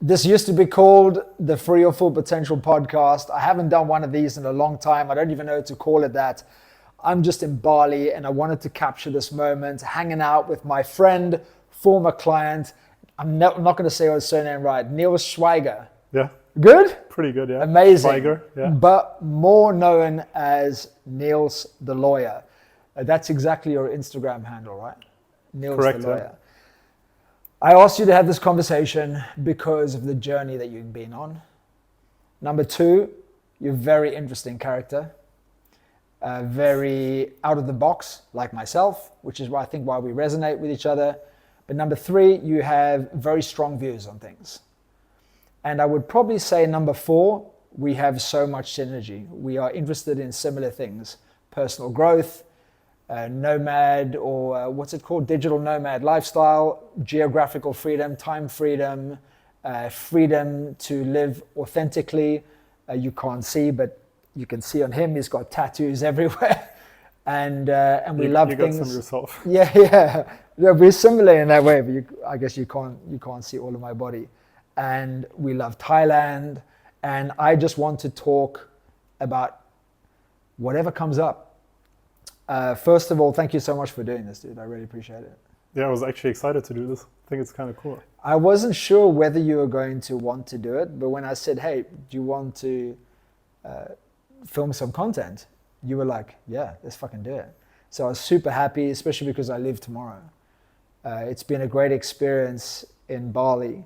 This used to be called the Free Your Full Potential podcast. I haven't done one of these in a long time. I don't even know what to call it that. I'm just in Bali and I wanted to capture this moment, hanging out with my friend, former client. I'm not going to say his surname right. Niels Schweiger. Yeah. Good? Pretty good, yeah. Amazing. Schweiger, yeah. But more known as Niels the Lawyer. That's exactly your Instagram handle, right? Niels Correct, the Lawyer. yeah. I asked you to have this conversation because of the journey that you've been on. Number two, you're a very interesting character. Very out of the box, like myself, which is why I think why we resonate with each other. But number three, you have very strong views on things. And I would probably say number four, we have so much synergy. We are interested in similar things: personal growth, nomad, or what's it called? Digital nomad lifestyle, geographical freedom, time freedom, freedom to live authentically. You can't see, but you can see on him, he's got tattoos everywhere. And we love things. You got some yourself. Yeah. We're similar in that way, but I guess you can't see all of my body. And we love Thailand. And I just want to talk about whatever comes up. First of all, thank you so much for doing this, dude. I really appreciate it. Yeah, I was actually excited to do this. I think it's kind of cool. I wasn't sure whether you were going to want to do it, but when I said, hey, do you want to film some content? You were like, yeah, let's fucking do it. So I was super happy, especially because I leave tomorrow. It's been a great experience in Bali.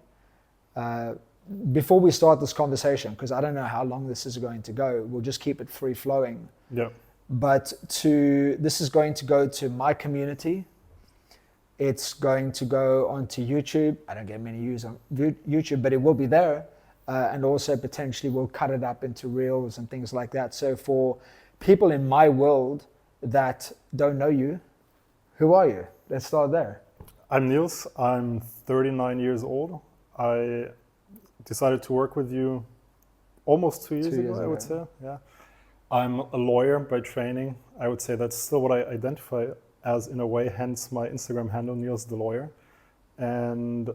Before we start this conversation, because I don't know how long this is going to go, we'll just keep it free flowing. Yeah. But this is going to go to my community. It's going to go onto YouTube. I don't get many views on YouTube, but it will be there. And also potentially we'll cut it up into reels and things like that. So for people in my world that don't know you, who are you? Let's start there. I'm Niels. I'm 39 years old. I decided to work with you almost 2 years ago, I would say. Yeah. I'm a lawyer by training. I would say that's still what I identify as in a way, hence my Instagram handle, Niels the Lawyer. And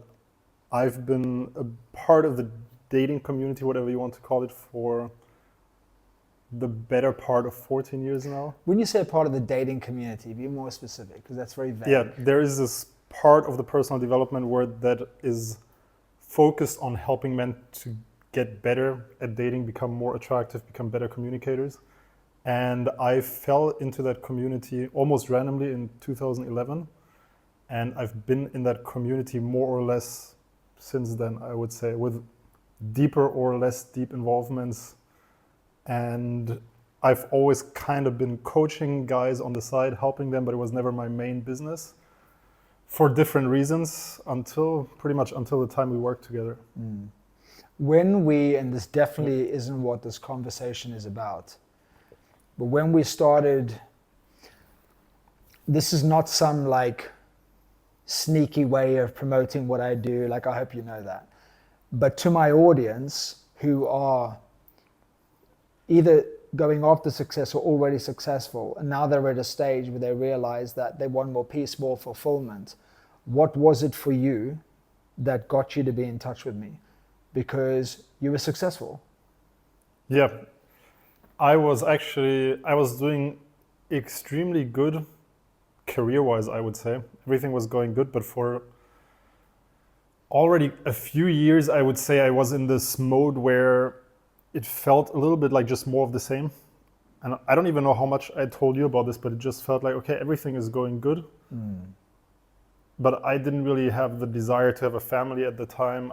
I've been a part of the dating community, whatever you want to call it, for the better part of 14 years now. When you say part of the dating community, be more specific, because that's very vague. Yeah, there is this part of the personal development where that is focused on helping men to get better at dating, become more attractive, become better communicators. And I fell into that community almost randomly in 2011. And I've been in that community more or less since then, I would say, with deeper or less deep involvements. And I've always kind of been coaching guys on the side, helping them, but it was never my main business for different reasons pretty much until the time we worked together. Mm. And this definitely isn't what this conversation is about, but when we started, this is not some like sneaky way of promoting what I do, like I hope you know that. But to my audience who are either going after success or already successful, and now they're at a stage where they realize that they want more peace, more fulfillment, what was it for you that got you to be in touch with me? Because you were successful. Yeah, I was doing extremely good career-wise, I would say. Everything was going good, but for already a few years, I would say I was in this mode where it felt a little bit like just more of the same. And I don't even know how much I told you about this, but it just felt like, okay, everything is going good. Mm. But I didn't really have the desire to have a family at the time.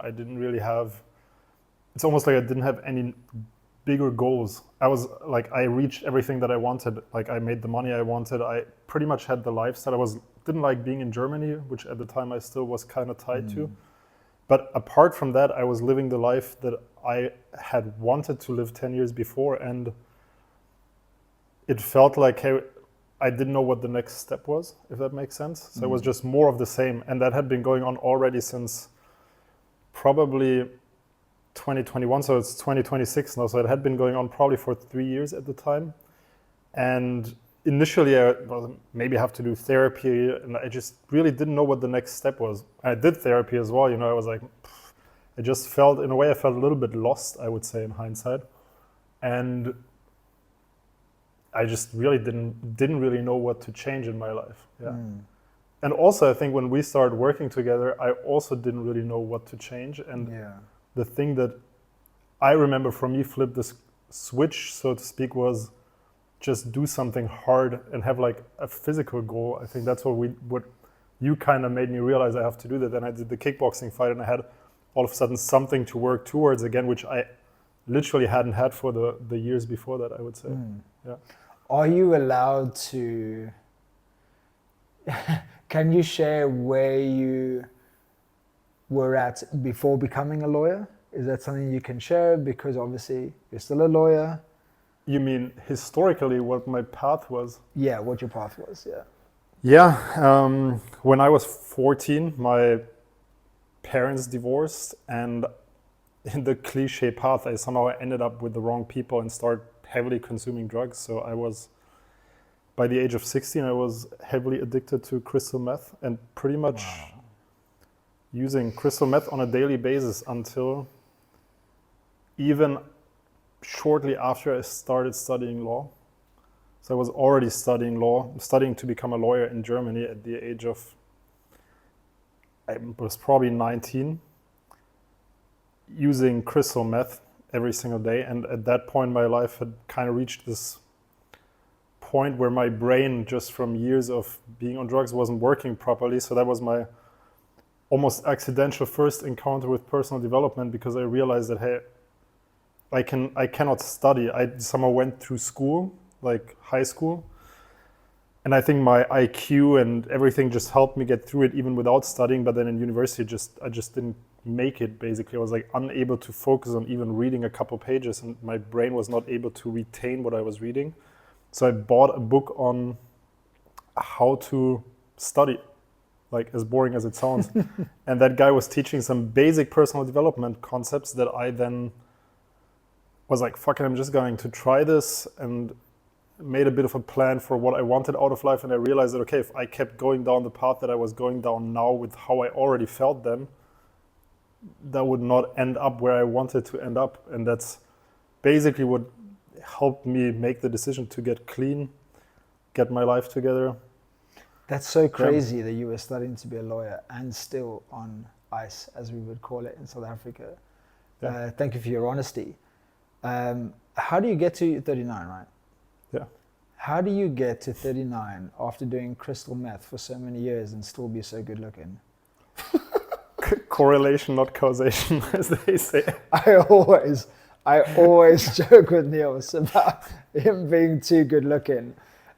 It's almost like I didn't have any bigger goals. I reached everything that I wanted. Like I made the money I wanted. I pretty much had the lifestyle. Didn't like being in Germany, which at the time I still was kind of tied to. But apart from that, I was living the life that I had wanted to live 10 years before. And it felt like, hey, I didn't know what the next step was, if that makes sense. So it was just more of the same. And that had been going on already since probably 2021. So it's 2026 now. So it had been going on probably for 3 years at the time. And initially, I maybe have to do therapy. And I just really didn't know what the next step was. I did therapy as well. I was like, I just felt, in a way, I felt a little bit lost, I would say, in hindsight. And I just really didn't really know what to change in my life. Yeah. And also, I think when we started working together, I also didn't really know what to change. And the thing that I remember from me flipped this switch, so to speak, was just do something hard and have like a physical goal. I think that's what you kind of made me realize I have to do that. Then I did the kickboxing fight, and I had all of a sudden something to work towards again, which I literally hadn't had for the years before that, I would say. Yeah. Are you allowed to, can you share where you were at before becoming a lawyer? Is that something you can share? Because obviously you're still a lawyer. You mean historically what my path was? Yeah, what your path was, yeah. Yeah, when I was 14, my parents divorced, and in the cliche path, I somehow ended up with the wrong people and started heavily consuming drugs. So I was, by the age of 16, I was heavily addicted to crystal meth and pretty much using crystal meth on a daily basis until even shortly after I started studying law. So I was already studying law, studying to become a lawyer in Germany at the age of, I was probably 19, using crystal meth every single day. And at that point, my life had kind of reached this point where my brain, just from years of being on drugs, wasn't working properly. So that was my almost accidental first encounter with personal development, because I realized that, hey, I cannot study. I somehow went through school, like high school, and I think my IQ and everything just helped me get through it even without studying. But then in university, I just didn't make it. Basically, I was like unable to focus on even reading a couple pages, and my brain was not able to retain what I was reading. So I bought a book on how to study, like as boring as it sounds. And that guy was teaching some basic personal development concepts that I then was like, fuck it, I'm just going to try this, and made a bit of a plan for what I wanted out of life. And I realized that, okay, if I kept going down the path that I was going down now with how I already felt then, that would not end up where I wanted to end up. And that's basically what helped me make the decision to get clean, get my life together. That's so crazy that you were studying to be a lawyer and still on ice, as we would call it in South Africa. Yeah. Thank you for your honesty. How do you get to 39, right? Yeah. How do you get to 39 after doing crystal meth for so many years and still be so good looking? Correlation, not causation, as they say. I always joke with Niels about him being too good looking.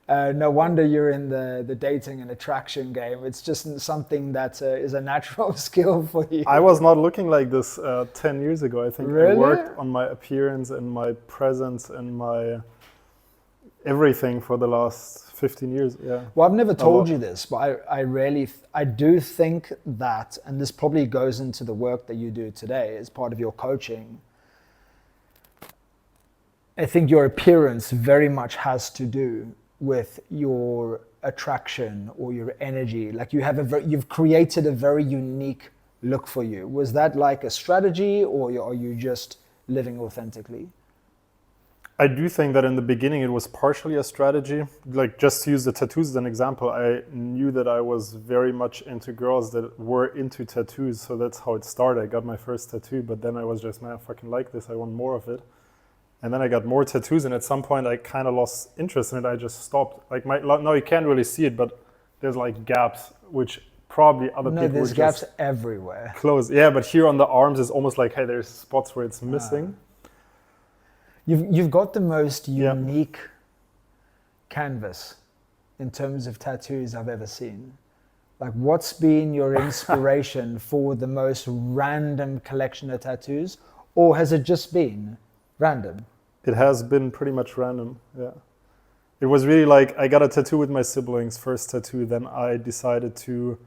No wonder you're in the dating and attraction game. It's just something that is a natural skill for you. I was not looking like this 10 years ago. I think really? I worked on my appearance and my presence and my everything for the last 15 years. Yeah. Well, I've never told you this, but I do think that, and this probably goes into the work that you do today as part of your coaching. I think your appearance very much has to do with your attraction or your energy. Like you've created a very unique look for you. Was that like a strategy, or are you just living authentically? I do think that in the beginning it was partially a strategy. Like, just to use the tattoos as an example, I knew that I was very much into girls that were into tattoos. So that's how it started. I got my first tattoo, but then I was just, man, I fucking like this. I want more of it. And then I got more tattoos, and at some point I kind of lost interest in it. I just stopped. Like now you can't really see it, but there's like gaps, which probably other people there's would gaps just everywhere. Close. Yeah, but here on the arms is almost like, hey, there's spots where it's missing. You've got the most unique canvas in terms of tattoos I've ever seen. Like, what's been your inspiration for the most random collection of tattoos, or has it just been random? It has been pretty much random, yeah. It was really like, I got a tattoo with my siblings, first tattoo, then I decided to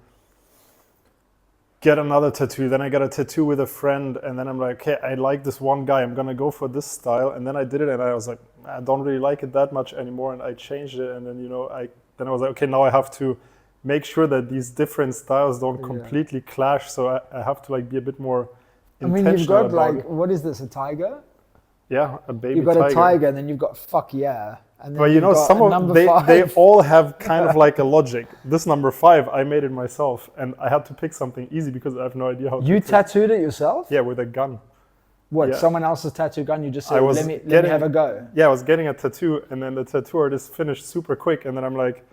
get another tattoo, then I got a tattoo with a friend, and then I'm like, okay, I like this one guy, I'm gonna go for this style, and then I did it, and I was like, I don't really like it that much anymore, and I changed it, and then, I was like, okay, now I have to make sure that these different styles don't completely clash, so I have to like be a bit more I mean, you've intentional got about like, it. what is this, a tiger? Yeah, a baby You've got tiger. a tiger, and then you've got fuck yeah. And then But you you've know, got some a of number they 5. all have kind of like a logic. This number 5, I made it myself, and I had to pick something easy because I have no idea how You to. tattooed it yourself? Yeah, with a gun. What, yeah. someone else's tattoo gun? You just I said, was let me getting- have a go. Yeah, I was getting a tattoo, and then the tattoo artist finished super quick, and then I'm like,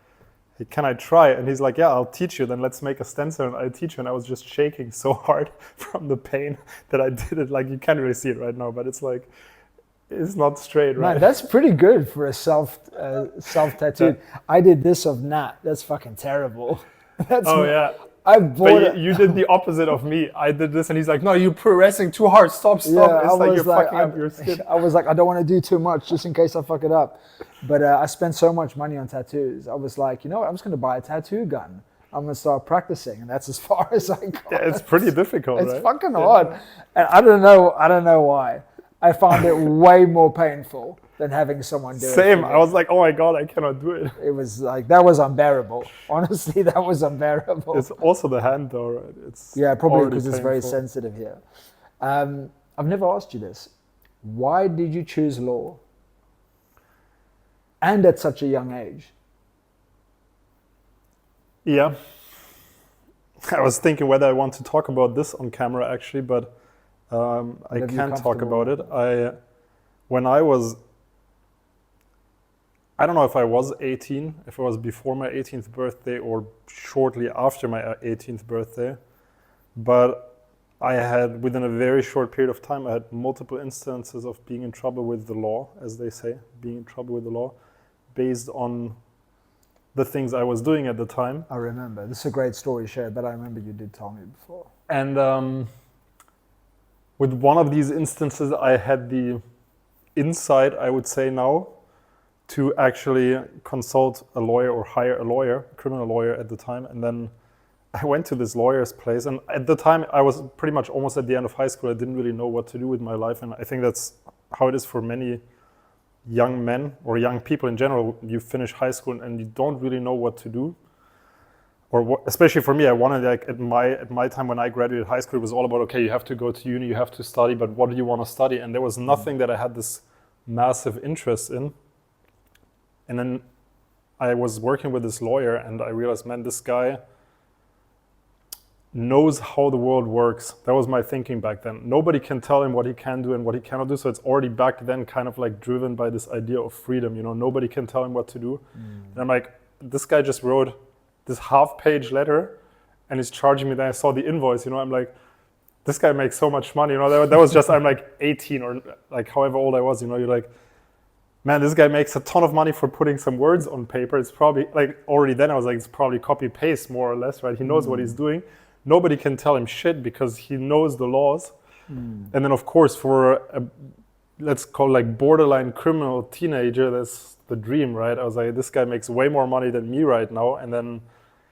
hey, can I try? And he's like, yeah, I'll teach you. Then let's make a stencil, and I teach you. And I was just shaking so hard from the pain that I did it. Like, you can't really see it right now, but it's like, it's not straight, right? Man, that's pretty good for a self tattooed. I did this of Nat. That's fucking terrible. That's Oh yeah. I bought But it. you did the opposite of me. I did this, and he's like, "No, you're pressing too hard. Stop, stop." Yeah, It's I like was you're like, fucking up your skin. I was like, I don't want to do too much just in case I fuck it up. But I spent so much money on tattoos. I was like, you know what? I'm just going to buy a tattoo gun. I'm going to start practicing, and that's as far as I got. Yeah, it's pretty difficult, It's right? fucking hard, and I don't know why. I found it way more painful than having someone do it. Same. for me. I was like, "Oh my god, I cannot do it." It was like, that was unbearable. Honestly, that was unbearable. It's also the hand, though, right? It's Yeah, probably already because it's very painful. sensitive here. I've never asked you this. Why did you choose law? And at such a young age? Yeah. I was thinking whether I want to talk about this on camera, actually, but I Whatever you're can't talk comfortable about it. When I was, I don't know if I was 18, if it was before my 18th birthday or shortly after my 18th birthday, but I had, within a very short period of time, I had multiple instances of being in trouble with the law, as they say, being in trouble with the law, based on the things I was doing at the time. I remember. This is a great story, share, but I remember you did tell me before. And with one of these instances, I had the insight, I would say now, to actually consult a lawyer or hire a lawyer, criminal lawyer at the time. And then I went to this lawyer's place. And at the time, I was pretty much almost at the end of high school. I didn't really know what to do with my life. And I think that's how it is for many young men or young people in general. You finish high school and you don't really know what to do. Or what, especially for me, I wanted, like, at my time when I graduated high school, it was all about, okay, you have to go to uni, you have to study, but what do you want to study? And there was nothing that I had this massive interest in. And then I was working with this lawyer, and I realized, man, this guy knows how the world works. That was my thinking back then. Nobody can tell him what he can do and what he cannot do. So it's already back then kind of like driven by this idea of freedom. You know, nobody can tell him what to do. And I'm like, this guy just wrote this half-page letter and he's charging me. Then I saw the invoice, you know, I'm like, this guy makes so much money. You know, that was just, I'm like 18 or like however old I was, you know, you're like, man, this guy makes a ton of money for putting some words on paper. It's probably, like, already then I was like, it's probably copy-paste more or less, right? He knows what he's doing. Nobody can tell him shit because he knows the laws. And then, of course, for a, let's call it like borderline criminal teenager, that's the dream, right? I was like, this guy makes way more money than me right now. And then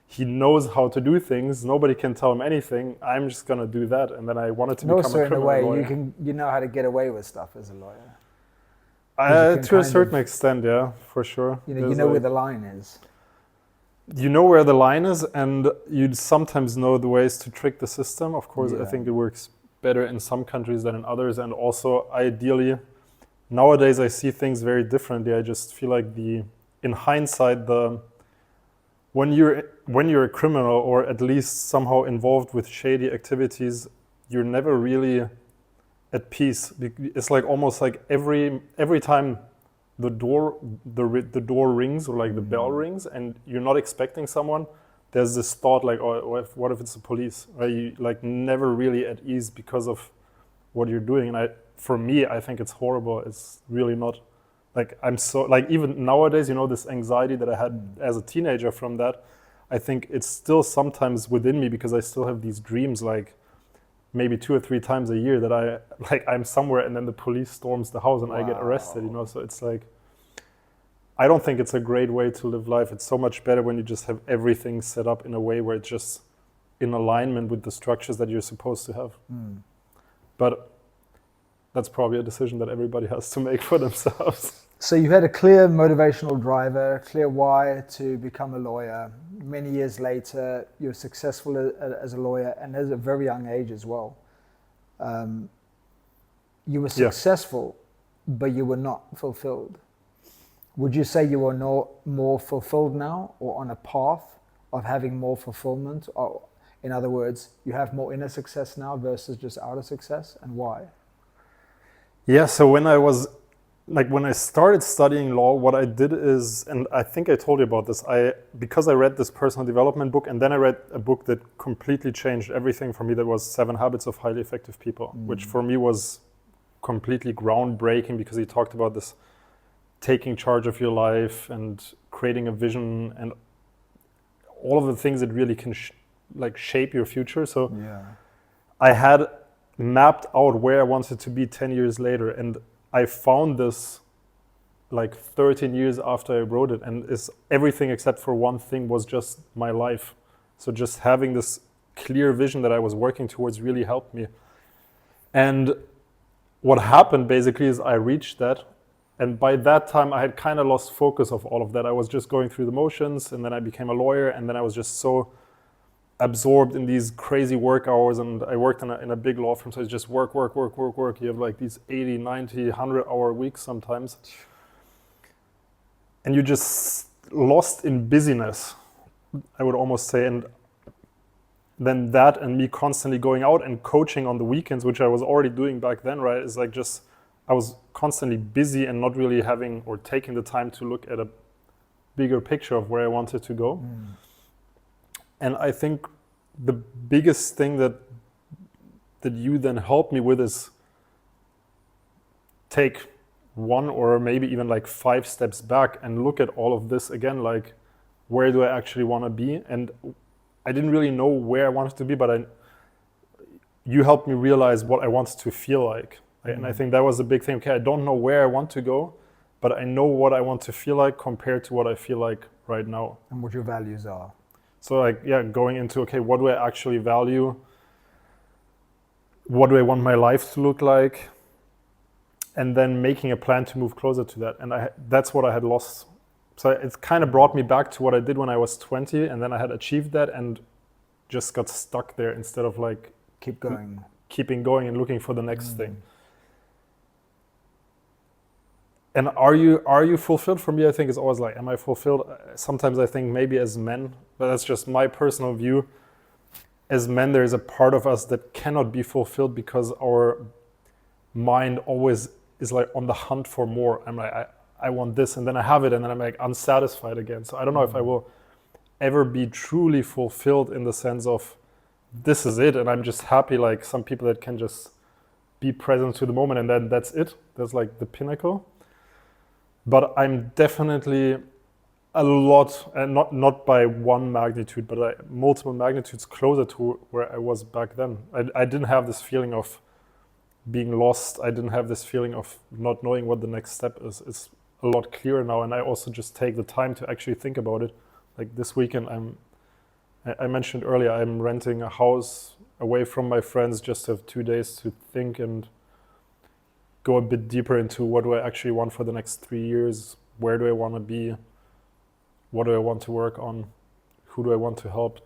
he knows how to do things. Nobody can tell him anything. I'm just going to do that. And then I wanted to And become also, a in a criminal way, lawyer. you know how to get away with stuff as a lawyer. can To a kind certain of- extent, yeah, for sure. You know There's where like- the line is. you know where the line is, and you sometimes know the ways to trick the system. Of course, I Yeah. think it works better in some countries than in others, and also ideally, nowadays I see things very differently. I just feel like in hindsight, when you're a criminal or at least somehow involved with shady activities, you're never really at peace. It's like almost like every time the door rings or like the bell rings and you're not expecting someone, there's this thought like, oh, what if it's the police? Right? You like never really at ease because of what you're doing. And for me, I think it's horrible. It's really not, like, I'm so, like, even nowadays, you know, this anxiety that I had as a teenager from that, I think it's still sometimes within me because I still have these dreams, like maybe 2 or 3 times a year that I'm somewhere and then the police storms the house and I get arrested, you know. So it's like, I don't think it's a great way to live life. It's so much better when you just have everything set up in a way where it's just in alignment with the structures that you're supposed to have. But that's probably a decision that everybody has to make for themselves. So you had a clear motivational driver, a clear why to become a lawyer. Many years later, you're successful as a lawyer and at a very young age as well. you were Yeah. successful, but you were not fulfilled. Would you say you are no more fulfilled now, or on a path of having more fulfillment? Or, in other words, you have more inner success now versus just outer success, and why? Yeah, so when I started studying law, what I did is, and I think I told you about this, because I read this personal development book, and then I read a book that completely changed everything for me, that was 7 Habits of Highly Effective People, which for me was completely groundbreaking, because he talked about this taking charge of your life and creating a vision and all of the things that really can shape your future. So Yeah. I had mapped out where I wanted to be 10 years later, and I found this like 13 years after I wrote it, and is everything except for one thing was just my life. So just having this clear vision that I was working towards really helped me. And what happened basically is I reached that, and by that time I had kind of lost focus of all of that. I was just going through the motions, and then I became a lawyer, and then I was just so absorbed in these crazy work hours, and I worked in a big law firm, so it's just work. You have like these 80, 90, 100-hour weeks sometimes. And you just lost in busyness, I would almost say. And then that, and me constantly going out and coaching on the weekends, which I was already doing back then, right? Is like just, I was constantly busy and not really having or taking the time to look at a bigger picture of where I wanted to go. And I think the biggest thing that you then helped me with is take 1 or maybe even like 5 steps back and look at all of this again, like, where do I actually want to be? And I didn't really know where I wanted to be, but you helped me realize what I wanted to feel like. And I think that was the big thing. Okay, I don't know where I want to go, but I know what I want to feel like compared to what I feel like right now. And what your values are. So like, yeah, going into, okay, what do I actually value? What do I want my life to look like? And then making a plan to move closer to that. And that's what I had lost. So it's kind of brought me back to what I did when I was 20, and then I had achieved that and just got stuck there instead of like keeping going and looking for the next thing. And are you fulfilled? For me, I think it's always like, am I fulfilled? Sometimes I think maybe as men, but that's just my personal view. As men, there is a part of us that cannot be fulfilled because our mind always is like on the hunt for more. I'm like, I want this, and then I have it, and then I'm like unsatisfied again. So I don't know if I will ever be truly fulfilled in the sense of this is it, and I'm just happy, like some people that can just be present to the moment, and then that's it. That's like the pinnacle. But I'm definitely a lot, and not by one magnitude, but multiple magnitudes closer to where I was back then. I didn't have this feeling of being lost. I didn't have this feeling of not knowing what the next step is. It's a lot clearer now, and I also just take the time to actually think about it. Like this weekend, I mentioned earlier, I'm renting a house away from my friends just to have 2 days to think and go a bit deeper into what do I actually want for the next 3 years, where do I want to be, what do I want to work on, who do I want to help,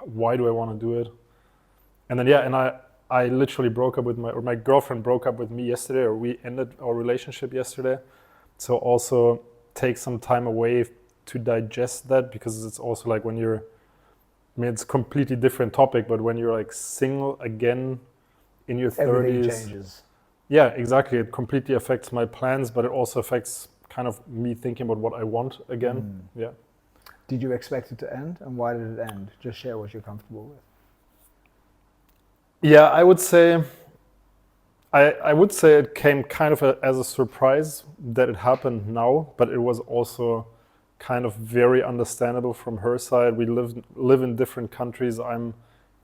why do I want to do it. And then and I literally broke up with my girlfriend broke up with me yesterday, or we ended our relationship yesterday. So also take some time away to digest that, because it's also like when you're, it's a completely different topic, but when you're like single again in your 30s. Everything changes. Yeah, exactly. It completely affects my plans, but it also affects kind of me thinking about what I want again. Yeah. Did you expect it to end, and why did it end? Just share what you're comfortable with. Yeah, I would say it came kind of as a surprise that it happened now, but it was also kind of very understandable from her side. We live in different countries. I'm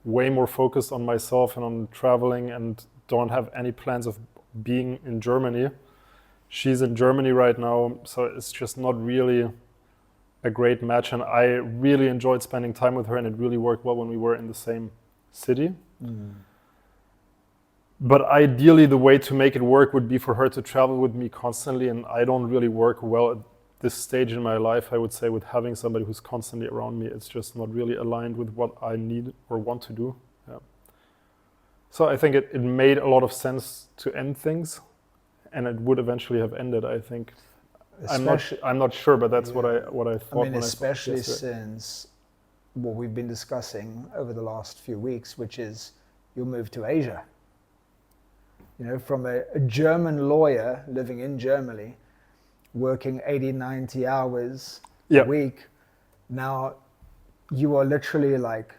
way more focused on myself and on traveling, and don't have any plans of being in Germany. She's in Germany right now, so it's just not really a great match. And I really enjoyed spending time with her, and it really worked well when we were in the same city. But ideally, the way to make it work would be for her to travel with me constantly, and I don't really work well at this stage in my life, I would say, with having somebody who's constantly around me. It's just not really aligned with what I need or want to do. Yeah. So I think it made a lot of sense to end things, and it would eventually have ended, I think. I'm not sure, but that's what I thought when I saw it especially yesterday. since what we've been discussing over the last few weeks, which is your move to Asia. From a German lawyer living in Germany, working 80, 90 hours a Yeah. week, now you are literally like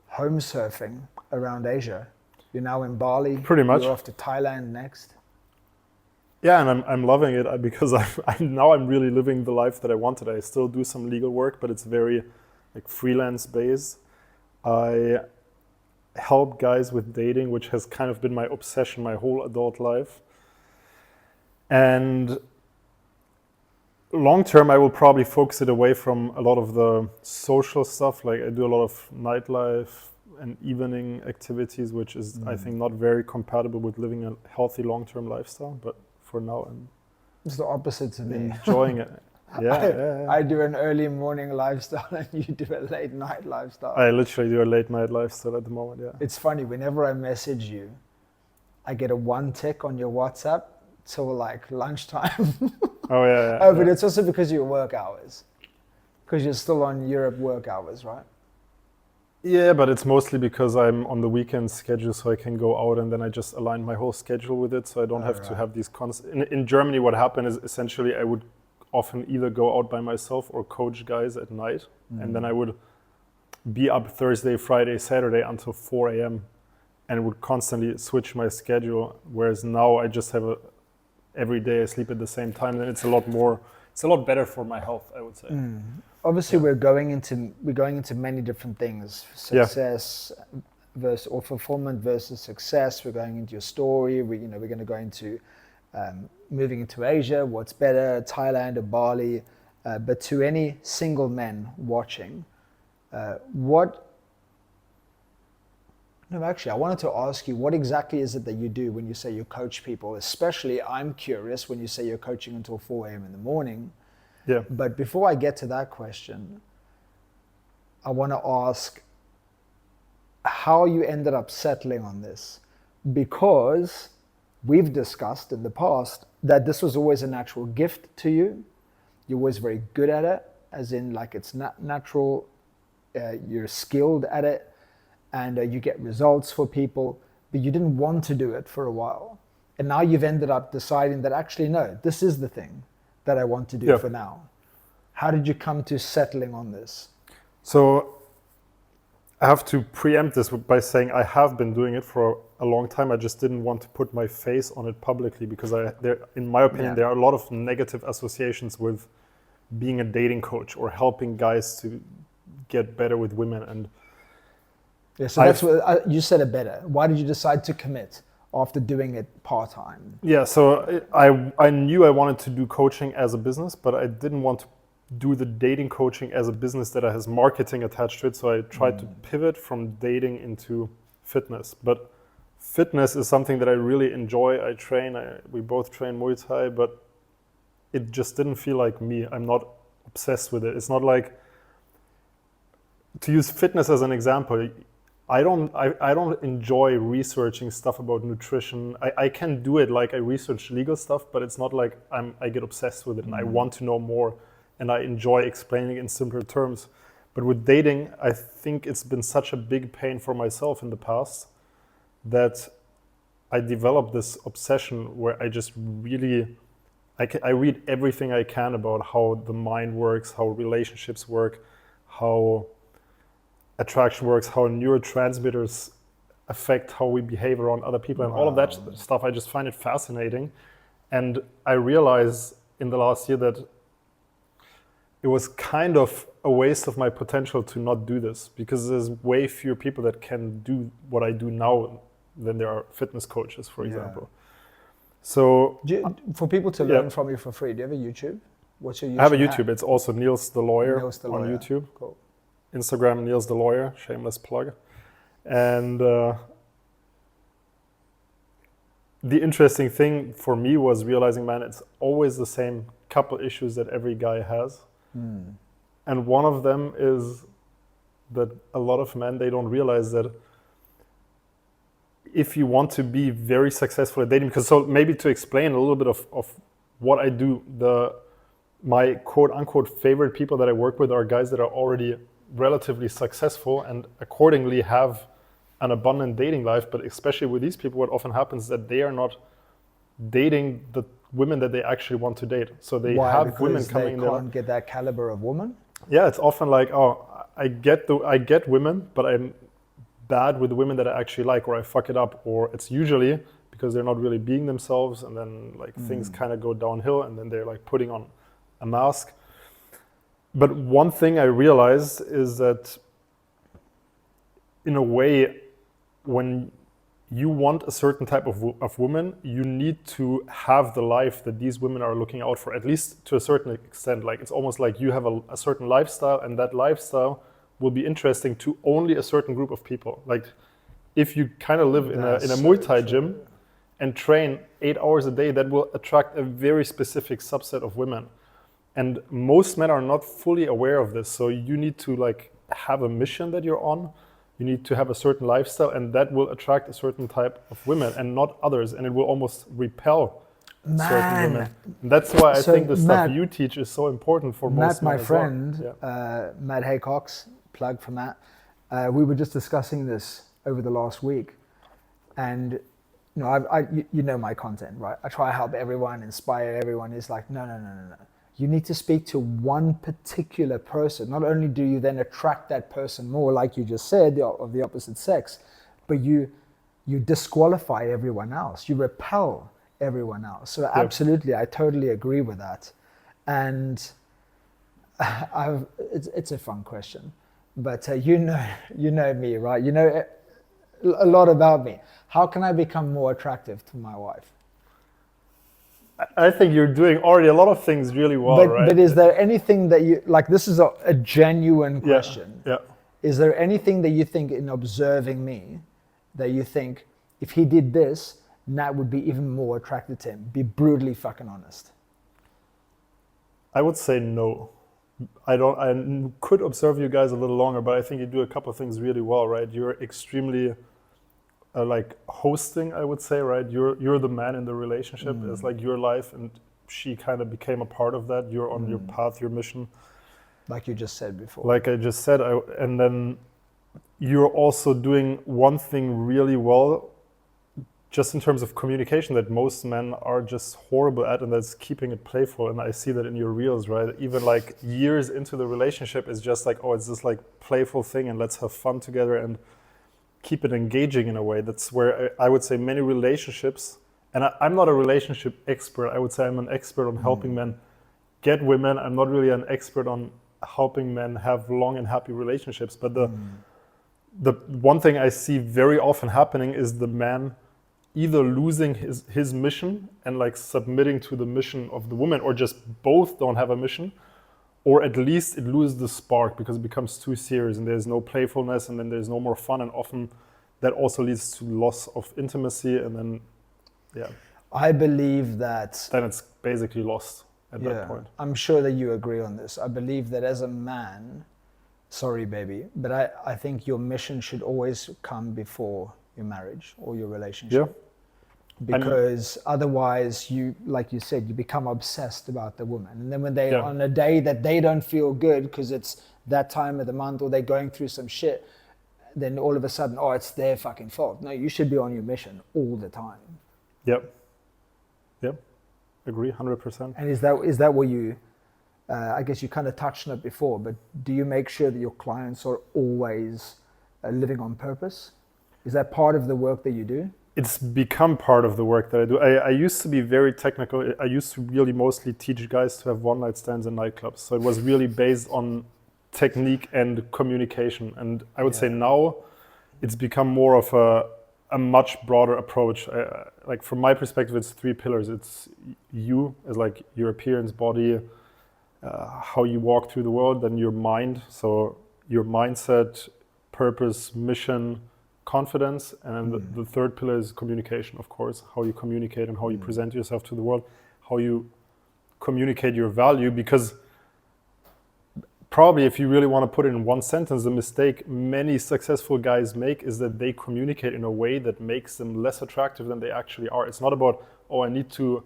home surfing around Asia. You're now in Bali. Pretty much. You're off to Thailand next. Yeah, and I'm loving it because I'm really living the life that I wanted. I still do some legal work, but it's very like freelance based. I help guys with dating, which has kind of been my obsession my whole adult life. And long term, I will probably focus it away from a lot of the social stuff. Like I do a lot of nightlife and evening activities, which is, I think, not very compatible with living a healthy long-term lifestyle. But for now, I'm It's the opposite to me. enjoying it. Yeah, I do an early morning lifestyle and you do a late night lifestyle. I literally do a late night lifestyle at the moment. Yeah. It's funny, whenever I message you, I get a 1 tick on your WhatsApp till like lunchtime. Oh yeah. Oh, but it's also because of your work hours. Because you're still on Europe work hours, right? Yeah, but it's mostly because I'm on the weekend schedule, so I can go out and then I just align my whole schedule with it, so I don't have to have these in Germany, what happened is essentially I would often either go out by myself or coach guys at night, and then I would be up Thursday, Friday, Saturday until 4 a.m. and would constantly switch my schedule. Whereas now I just have every day I sleep at the same time, and it's a lot better for my health, I would say. Obviously, we're going into many different things: success versus or fulfillment versus success. We're going into your story. We're going to go into moving into Asia. What's better, Thailand or Bali? But to any single men watching, I wanted to ask you, what exactly is it that you do when you say you coach people? Especially, I'm curious when you say you're coaching until 4 a.m. in the morning. Yeah. But before I get to that question, I want to ask how you ended up settling on this. Because we've discussed in the past that this was always a natural gift to you. You're always very good at it, as in like it's natural, you're skilled at it, and you get results for people, but you didn't want to do it for a while. And now you've ended up deciding that actually, no, this is the thing that I want to do for now. How did you come to settling on this? So I have to preempt this by saying I have been doing it for a long time. I just didn't want to put my face on it publicly because in my opinion, there are a lot of negative associations with being a dating coach or helping guys to get better with women. And yeah, so that's what you said it better. Why did you decide to commit after doing it part-time? Yeah, so I knew I wanted to do coaching as a business, but I didn't want to do the dating coaching as a business that has marketing attached to it. So I tried to pivot from dating into fitness. But fitness is something that I really enjoy. I train, we both train Muay Thai, but it just didn't feel like me. I'm not obsessed with it. It's not like, to use fitness as an example, I don't enjoy researching stuff about nutrition. I can do it, like I research legal stuff, but it's not like I get obsessed with it and I want to know more and I enjoy explaining in simpler terms. But with dating, I think it's been such a big pain for myself in the past that I developed this obsession where I just really, I read everything I can about how the mind works, how relationships work, how attraction works, how neurotransmitters affect how we behave around other people, and all of that stuff. I just find it fascinating. And I realized in the last year that it was kind of a waste of my potential to not do this, because there's way fewer people that can do what I do now than there are fitness coaches, for example. So for people to learn from you for free, do you have a YouTube? What's your YouTube? I have a YouTube. It's also Niels the Lawyer, Niels the Lawyer on YouTube. Cool. Instagram, Niels the Lawyer, shameless plug. And the interesting thing for me was realizing, man, it's always the same couple issues that every guy has. And one of them is that a lot of men, they don't realize that if you want to be very successful at dating, because so maybe to explain a little bit of what I do, my quote unquote favorite people that I work with are guys that are already relatively successful and accordingly have an abundant dating life. But especially with these people, what often happens is that they are not dating the women that they actually want to date. So they Why? have Because women coming in they their can't get that caliber of woman? Yeah, it's often like, oh, I get women, but I'm bad with the women that I actually like, or I fuck it up, or it's usually because they're not really being themselves, and then like things kind of go downhill, and then they're like putting on a mask. But one thing I realized is that in a way, when you want a certain type of woman, you need to have the life that these women are looking out for, at least to a certain extent. Like it's almost like you have a certain lifestyle, and that lifestyle will be interesting to only a certain group of people. Like if you kind of live in a Muay Thai gym and train 8 hours a day, that will attract a very specific subset of women. And most men are not fully aware of this. So you need to like have a mission that you're on. You need to have a certain lifestyle, and that will attract a certain type of women and not others. And it will almost repel certain women. And that's why I think the stuff you teach is so important for most men. Matt, my friend, Matt Haycox, plug for Matt, we were just discussing this over the last week. And you know, you know my content, right? I try to help everyone, inspire everyone. It's like, no. You need to speak to one particular person. Not only do you then attract that person more, like you just said, of the opposite sex, but you disqualify everyone else. You repel everyone else. So absolutely, I totally agree with that. And it's a fun question, but you know me, right? You know a lot about me. How can I become more attractive to my wife? I think you're doing already a lot of things really well, right? But is there anything that you, like, this is a genuine question. Yeah. Is there anything that you think in observing me that you think if he did this, Nat would be even more attracted to him? Be brutally fucking honest. I would say no. I could observe you guys a little longer, but I think you do a couple of things really well, right? You're extremely like hosting, I would say, right? You're the man in the relationship. It's like your life, and she kind of became a part of that. You're on your path, your mission. Like you just said before. Like I just said, and then you're also doing one thing really well, just in terms of communication, that most men are just horrible at, and that's keeping it playful. And I see that in your reels, right? Even like years into the relationship, it's just like, oh, it's this like playful thing, and let's have fun together and keep it engaging in a way. That's where I would say many relationships, and I'm not a relationship expert. I would say I'm an expert on helping men get women. I'm not really an expert on helping men have long and happy relationships. But the one thing I see very often happening is the man either losing his mission and like submitting to the mission of the woman, or just both don't have a mission, or at least it loses the spark because it becomes too serious and there's no playfulness, and then there's no more fun, and often that also leads to loss of intimacy, and then I believe that then it's basically lost at that point. I'm sure that you agree on this. I believe that as a man, sorry baby, but I think your mission should always come before your marriage or your relationship. Because otherwise, you, like you said, you become obsessed about the woman. And then when they on a day that they don't feel good because it's that time of the month, or they're going through some shit, then all of a sudden, oh, it's their fucking fault. No, you should be on your mission all the time. Yep. Agree, 100%. And is that what you, I guess you kind of touched on it before, but do you make sure that your clients are always living on purpose? Is that part of the work that you do? It's become part of the work that I do. I used to be very technical. I used to really mostly teach guys to have one-night stands in nightclubs. So it was really based on technique and communication. And I would say now it's become more of a much broader approach. Like from my perspective, it's 3 pillars. It's you as like your appearance, body, how you walk through the world, then your mind. So your mindset, purpose, mission, confidence, and then the third pillar is communication, of course, how you communicate and how you present yourself to the world, how you communicate your value, because probably, if you really want to put it in one sentence, the mistake many successful guys make is that they communicate in a way that makes them less attractive than they actually are. It's not about, oh, I need to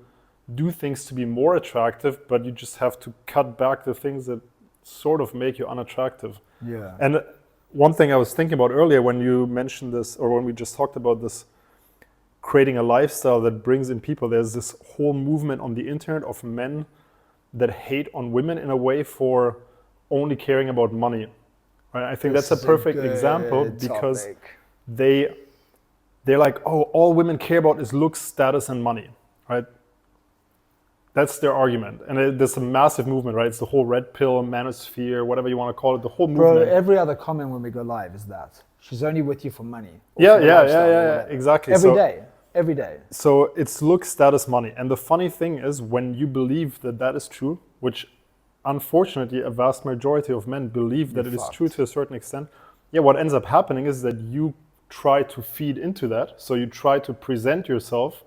do things to be more attractive, but you just have to cut back the things that sort of make you unattractive. Yeah. And one thing I was thinking about earlier when you mentioned this, or when we just talked about this, creating a lifestyle that brings in people, there's this whole movement on the internet of men that hate on women in a way for only caring about money. Right? I think This that's is a perfect good example because topic. they're like, oh, all women care about is looks, status, and money, right? That's their argument. And there's a massive movement, right? It's the whole red pill, manosphere, whatever you want to call it, the whole Bro, movement. every other comment when we go live is that. She's only with you for money. or Yeah, for the yeah, lifestyle or yeah, whatever. exactly. Every day. So it's look, status, money. And the funny thing is, when you believe that that is true, which unfortunately a vast majority of men believe that it is true to a certain extent, yeah, what ends up happening is that you try to feed into that. So you try to present yourself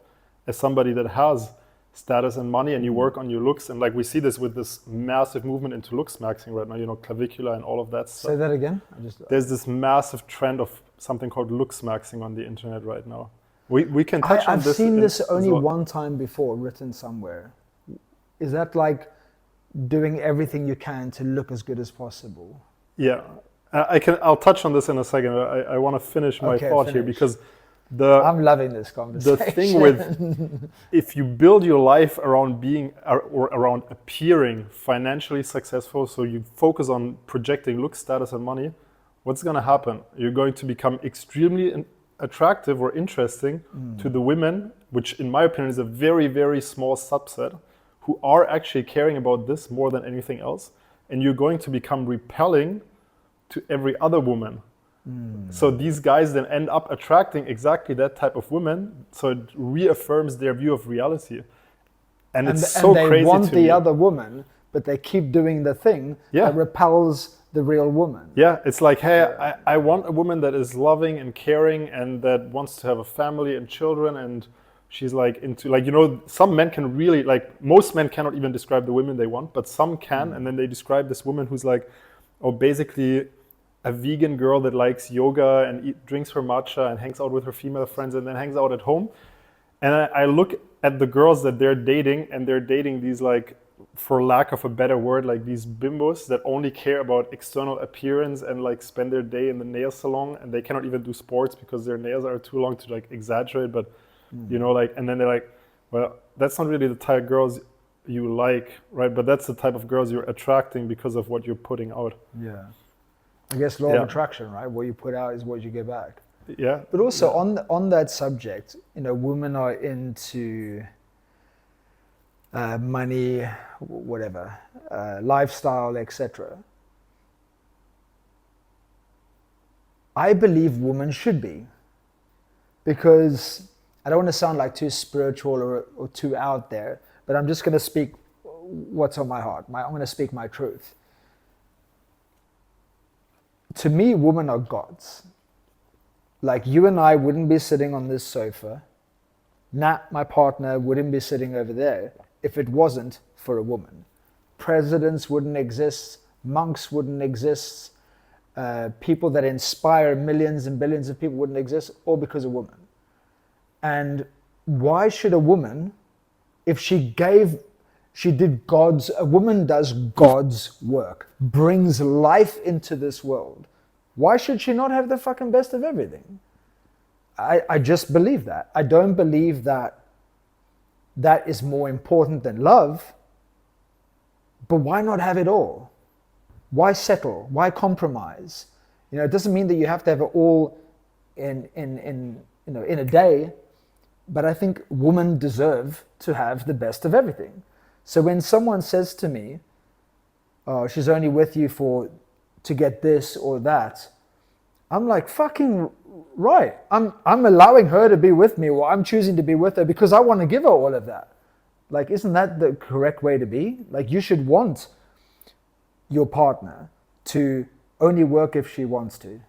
as somebody that has status and money, and you work on your looks. And like we see this with this massive movement into looks maxing right now, you know, clavicular and all of that stuff. Say that again. There's this massive trend of something called looks maxing on the internet right now. We can touch on I've this. seen this only well. one time before, written somewhere. Is that like doing everything you can to look as good as possible? Yeah, I'll touch on this in a second. I want to finish my thought here finish. because I'm loving this conversation. the thing with if you build your life around being or around appearing financially successful, so you focus on projecting look, status, and money, what's going to happen? You're going to become extremely attractive or interesting to the women, which in my opinion is a very, very small subset, who are actually caring about this more than anything else. And you're going to become repelling to every other woman. So these guys then end up attracting exactly that type of women. So it reaffirms their view of reality. And it's so they crazy want to the me. other woman, but they keep doing the thing that repels the real woman. Yeah, it's like, hey, I want a woman that is loving and caring and that wants to have a family and children, and she's like into, like, you know, some men can really, like, most men cannot even describe the women they want, but some can, and then they describe this woman who's like, oh, basically a vegan girl that likes yoga and drinks her matcha and hangs out with her female friends and then hangs out at home. And I look at the girls that they're dating, and they're dating these, like, for lack of a better word, like these bimbos that only care about external appearance and like spend their day in the nail salon, and they cannot even do sports because their nails are too long to like exaggerate. But you know, like, and then they're like, well, that's not really the type of girls you like, right? But that's the type of girls you're attracting because of what you're putting out. Yeah. I guess law of attraction, right? What you put out is what you get back. Yeah. But also on that subject, you know, women are into money, whatever, lifestyle, etc. I believe women should be, because I don't want to sound like too spiritual or too out there, but I'm just going to speak what's on my heart. I'm going to speak my truth. To me, women are gods. Like, you and I wouldn't be sitting on this sofa. Nat, my partner, wouldn't be sitting over there if it wasn't for a woman. Presidents wouldn't exist. Monks wouldn't exist. People that inspire millions and billions of people wouldn't exist, all because of women. And why should a woman, if a woman does God's work, brings life into this world, why should she not have the fucking best of everything? I just believe that. I don't believe that is more important than love, but why not have it all? Why settle? Why compromise? You know, it doesn't mean that you have to have it all in a day, but I think women deserve to have the best of everything. So when someone says to me, oh, she's only with you to get this or that, I'm like, fucking right. I'm allowing her to be with me, or I'm choosing to be with her because I want to give her all of that. Like, isn't that the correct way to be? Like, you should want your partner to only work if she wants to,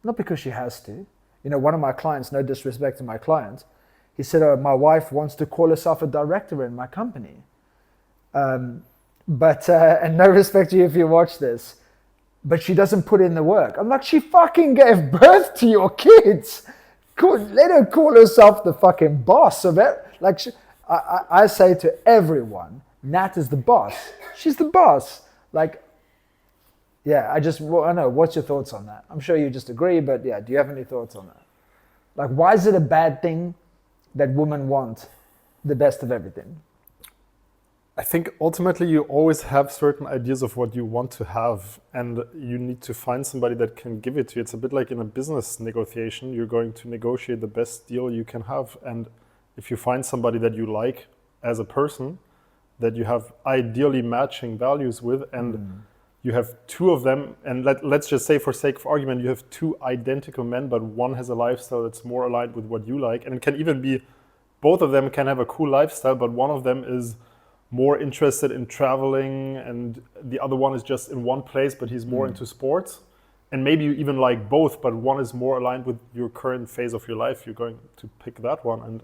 not because she has to. You know, one of my clients, no disrespect to my client, he said, oh, my wife wants to call herself a director in my company. But, and no respect to you if you watch this, but she doesn't put in the work. I'm like, she fucking gave birth to your kids. Let her call herself the fucking boss of it. Like, I say to everyone, Nat is the boss. She's the boss. Like, yeah, I don't know. What's your thoughts on that? I'm sure you just agree, but yeah, do you have any thoughts on that? Like, why is it a bad thing that women want the best of everything? I think ultimately you always have certain ideas of what you want to have, and you need to find somebody that can give it to you. It's a bit like in a business negotiation. You're going to negotiate the best deal you can have, and if you find somebody that you like as a person, that you have ideally matching values with, and you have two of them, and let's just say for sake of argument, you have two identical men, but one has a lifestyle that's more aligned with what you like, and it can even be both of them can have a cool lifestyle, but one of them is more interested in traveling and the other one is just in one place, but he's more into sports. And maybe you even like both, but one is more aligned with your current phase of your life. You're going to pick that one. And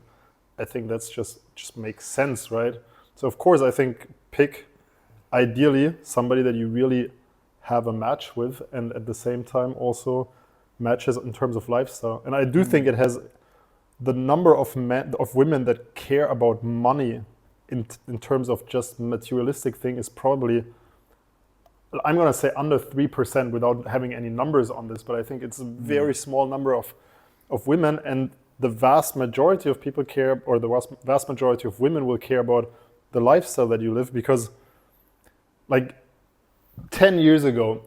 I think that's just makes sense, right? So of course, I think pick ideally somebody that you really have a match with, and at the same time also matches in terms of lifestyle. And I do think it has the number of women that care about money in terms of just materialistic thing is probably, I'm going to say under 3% without having any numbers on this, but I think it's a very small number of women, and the vast majority of people care, or the vast majority of women will care about the lifestyle that you live, because like 10 years ago,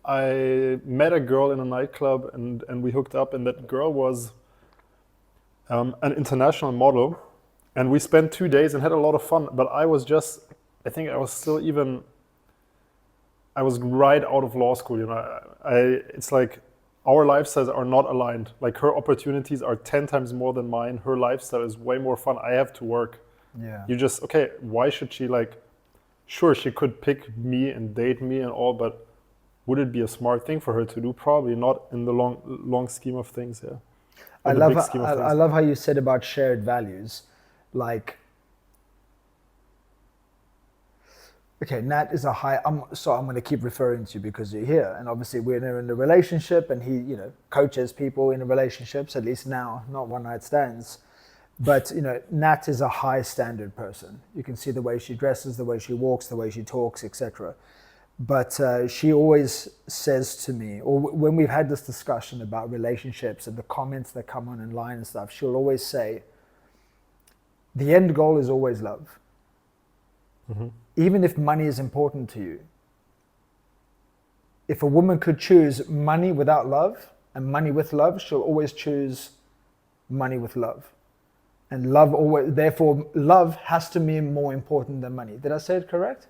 I met a girl in a nightclub and we hooked up, and that girl was an international model. And we spent 2 days and had a lot of fun, but I was right out of law school, you know. It's like our lifestyles are not aligned. Like her opportunities are 10 times more than mine. Her lifestyle is way more fun. I have to work. Yeah. You just, okay, why should she sure, she could pick me and date me and all, but would it be a smart thing for her to do? Probably not in the long scheme of things, yeah. I love how you said about shared values. Like, okay, Nat is I'm going to keep referring to you because you're here, and obviously we're in a relationship, and he, coaches people in relationships, at least now, not one night stands. But Nat is a high standard person. You can see the way she dresses, the way she walks, the way she talks, etc. But she always says to me, or when we've had this discussion about relationships and the comments that come on in line and stuff, she'll always say, the end goal is always love. Mm-hmm. Even if money is important to you. If a woman could choose money without love and money with love, she'll always choose money with love. And therefore, love has to be more important than money. Did I say it correct?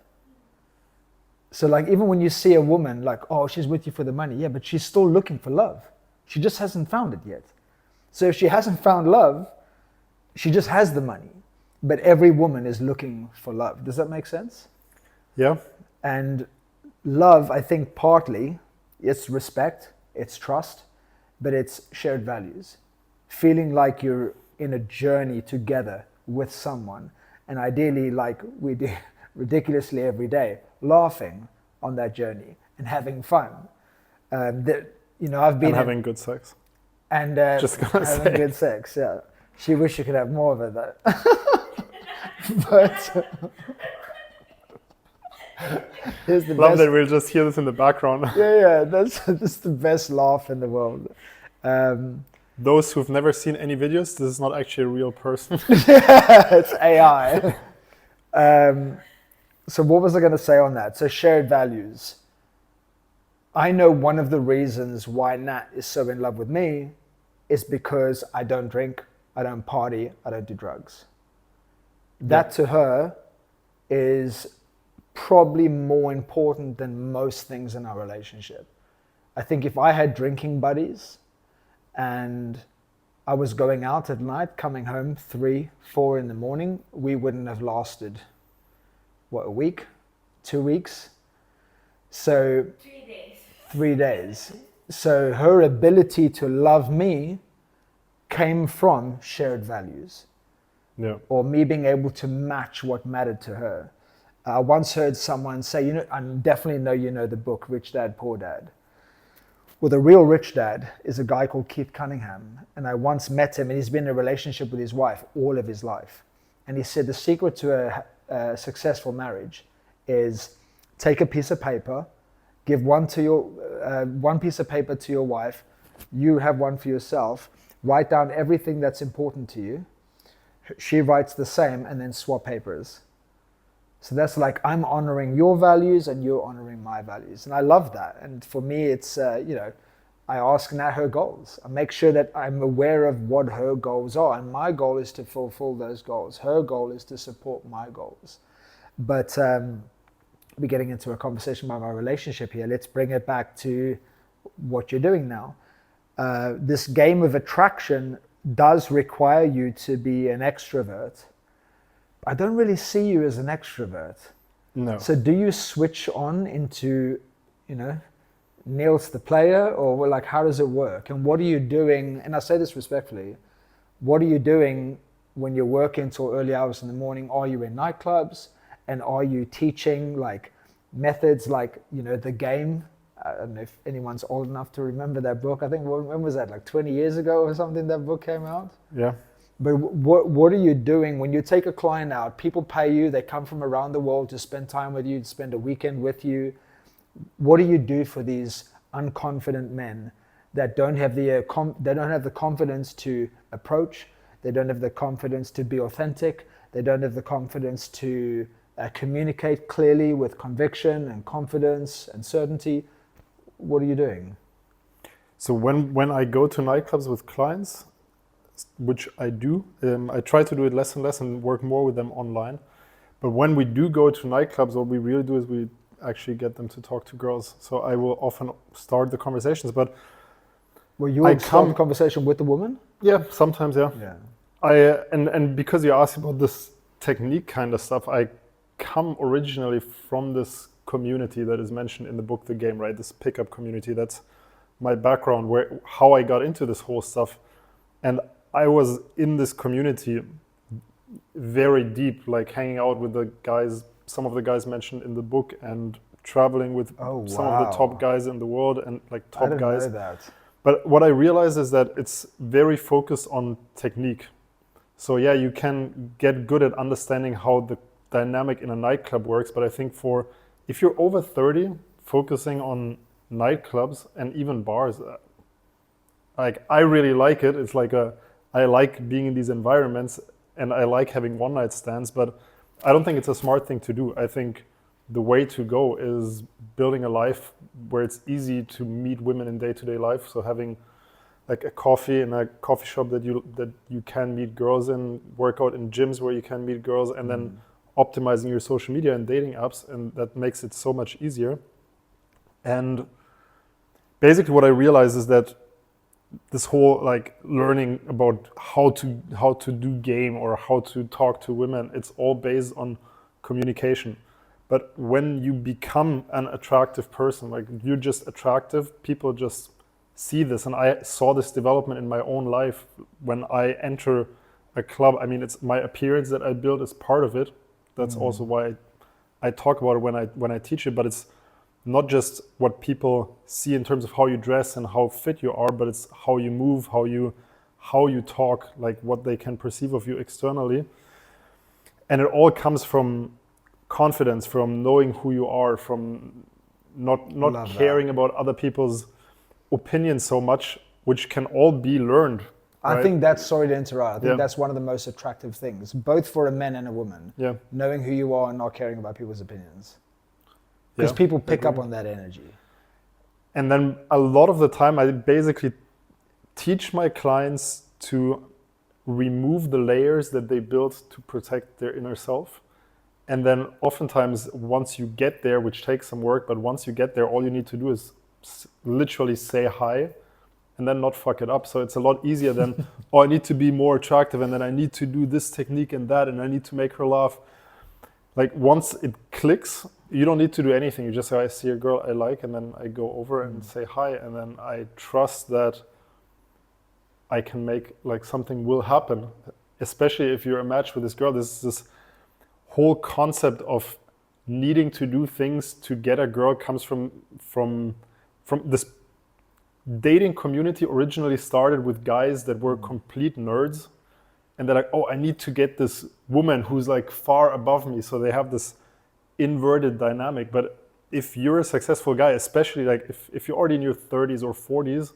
So like, even when you see a woman like, oh, she's with you for the money. Yeah, but she's still looking for love. She just hasn't found it yet. So if she hasn't found love, she just has the money, but every woman is looking for love. Does that make sense? Yeah. And love, I think partly, it's respect, it's trust, but it's shared values. Feeling like you're in a journey together with someone, and ideally like we do ridiculously every day, laughing on that journey and having fun. I've been having good sex. And just gonna having say. Good sex, yeah. She wished she could have more of it though. But here's the Love best. that we'll just hear this in the background. Yeah, that's the best laugh in the world. Those who've never seen any videos, this is not actually a real person. It's AI. So what was I going to say on that? So shared values. I know one of the reasons why Nat is so in love with me is because I don't drink, I don't party, I don't do drugs. That to her is probably more important than most things in our relationship. I think if I had drinking buddies and I was going out at night, coming home 3, 4 in the morning, we wouldn't have lasted, a week, 2 weeks? So 3 days. 3 days. So her ability to love me came from shared values. Yeah. Or me being able to match what mattered to her. I once heard someone say, I definitely know you know the book Rich Dad, Poor Dad. Well, the real rich dad is a guy called Keith Cunningham. And I once met him, and he's been in a relationship with his wife all of his life. And he said the secret to a successful marriage is take a piece of paper, give one piece of paper to your wife, you have one for yourself, write down everything that's important to you. She writes the same, and then swap papers. So that's like, I'm honoring your values and you're honoring my values. And I love that. And for me, it's, I ask now her goals. I make sure that I'm aware of what her goals are. And my goal is to fulfill those goals. Her goal is to support my goals. But we're getting into a conversation about my relationship here. Let's bring it back to what you're doing now. This game of attraction does require you to be an extrovert. I don't really see you as an extrovert. No. So do you switch on into, Niels the player, or like, how does it work? And what are you doing? And I say this respectfully. What are you doing when you're working till early hours in the morning? Are you in nightclubs? And are you teaching like methods like, the game? I don't know if anyone's old enough to remember that book. I think, when was that? Like 20 years ago or something that book came out? Yeah. But what are you doing when you take a client out? People pay you, they come from around the world to spend time with you, to spend a weekend with you. What do you do for these unconfident men that don't have the confidence to approach, they don't have the confidence to be authentic, they don't have the confidence to communicate clearly with conviction and confidence and certainty? What are you doing? So when I go to nightclubs with clients, which I do, I try to do it less and less and work more with them online. But when we do go to nightclubs, what we really do is we actually get them to talk to girls. So I will often start the conversations, but you would start the conversation with the woman? Yeah, sometimes, yeah. And because you asked about this technique kind of stuff, I come originally from this community that is mentioned in the book, The Game, right? This pickup community. That's my background, how I got into this whole stuff. And I was in this community very deep, like hanging out with the guys, some of the guys mentioned in the book, and traveling with some of the top guys in the world and like top I didn't guys. know that. But what I realized is that it's very focused on technique. So yeah, you can get good at understanding how the dynamic in a nightclub works. But I think if you're over 30, focusing on nightclubs and even bars, like I really like it. It's like I like being in these environments and I like having one night stands, but I don't think it's a smart thing to do. I think the way to go is building a life where it's easy to meet women in day-to-day life. So having like a coffee in a coffee shop that you can meet girls in, work out in gyms where you can meet girls, and then optimizing your social media and dating apps, and that makes it so much easier. And basically what I realized is that this whole like learning about how to do game or how to talk to women, it's all based on communication. But when you become an attractive person, like you're just attractive, people just see this. And I saw this development in my own life when I enter a club. I mean, it's my appearance that I build as part of it. That's also why I talk about it when I teach it, but it's not just what people see in terms of how you dress and how fit you are, but it's how you move, how you talk, like what they can perceive of you externally. And it all comes from confidence, from knowing who you are, from not caring about other people's opinions so much, which can all be learned. I think that's, sorry to interrupt, I think that's one of the most attractive things, both for a man and a woman, knowing who you are and not caring about people's opinions. Because people pick up on that energy. And then a lot of the time I basically teach my clients to remove the layers that they built to protect their inner self. And then oftentimes once you get there, which takes some work, but once you get there, all you need to do is literally say hi and then not fuck it up. So it's a lot easier than, I need to be more attractive and then I need to do this technique and that and I need to make her laugh. Like once it clicks, you don't need to do anything. You just say, I see a girl I like, and then I go over and say hi, and then I trust that I can make, like, something will happen. Especially if you're a match with this girl, this whole concept of needing to do things to get a girl comes from this dating community originally started with guys that were complete nerds, and they're like, oh, I need to get this woman who's like far above me. So they have this inverted dynamic. But if you're a successful guy, especially like if you're already in your 30s or 40s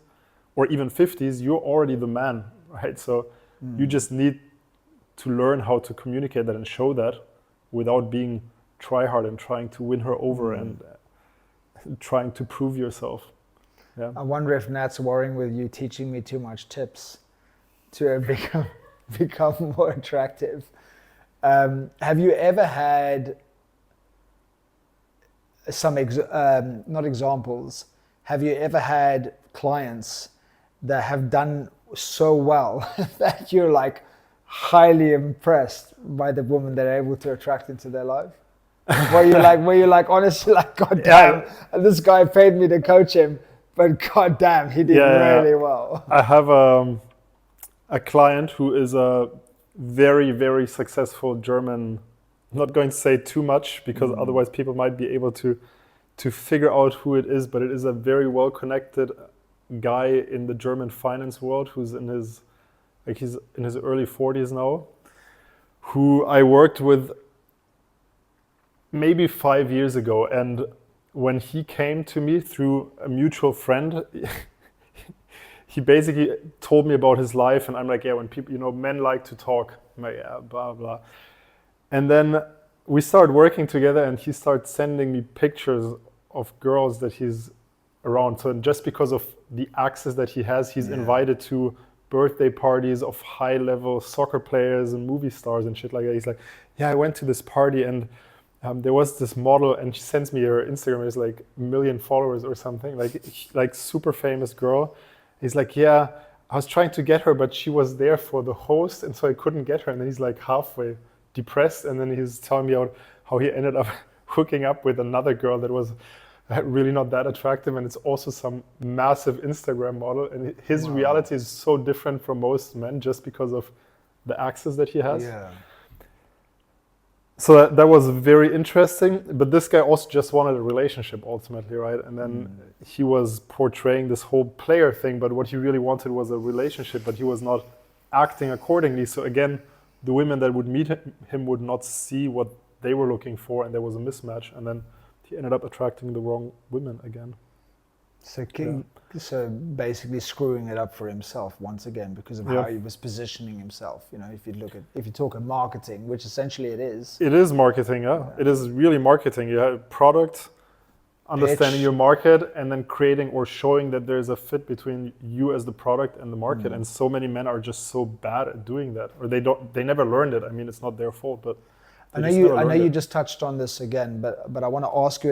or even 50s, you're already the man, right? So you just need to learn how to communicate that and show that without being try hard and trying to win her over and trying to prove yourself. Yeah. I wonder if Nat's worrying with you teaching me too much tips to become more attractive. Have you ever had some, not examples, have you ever had clients that have done so well that you're like highly impressed by the woman they're able to attract into their life? Where you're like honestly like, God damn, this guy paid me to coach him, but God damn, he did really well. I have a client who is a very, very successful German. I'm not going to say too much because otherwise people might be able to figure out who it is, but it is a very well connected guy in the German finance world who's he's in his early 40s now, who I worked with maybe 5 years ago. And when he came to me through a mutual friend, he basically told me about his life. And I'm like, yeah, when people, men like to talk. I'm like, yeah, blah, blah. And then we started working together and he started sending me pictures of girls that he's around. So just because of the access that he has, he's invited to birthday parties of high-level soccer players and movie stars and shit like that. He's like, yeah, I went to this party and there was this model, and she sends me her Instagram. It's like 1 million followers or something, like super famous girl. He's like, yeah, I was trying to get her, but she was there for the host, and so I couldn't get her. And then he's like halfway depressed, and then he's telling me about how he ended up hooking up with another girl that was really not that attractive, and it's also some massive Instagram model. And his reality is so different from most men just because of the access that he has. Yeah. So that was very interesting. But this guy also just wanted a relationship ultimately, right? And then he was portraying this whole player thing, but what he really wanted was a relationship, but he was not acting accordingly. So again, the women that would meet him would not see what they were looking for, and there was a mismatch. And then he ended up attracting the wrong women again. So basically screwing it up for himself once again because of how he was positioning himself. If you talk of marketing, which essentially it is. It is marketing, It is really marketing. You have product, understanding your market, and then creating or showing that there's a fit between you as the product and the market. And so many men are just so bad at doing that, or they never learned it. I mean, it's not their fault, but I know you just touched on this again, but I want to ask you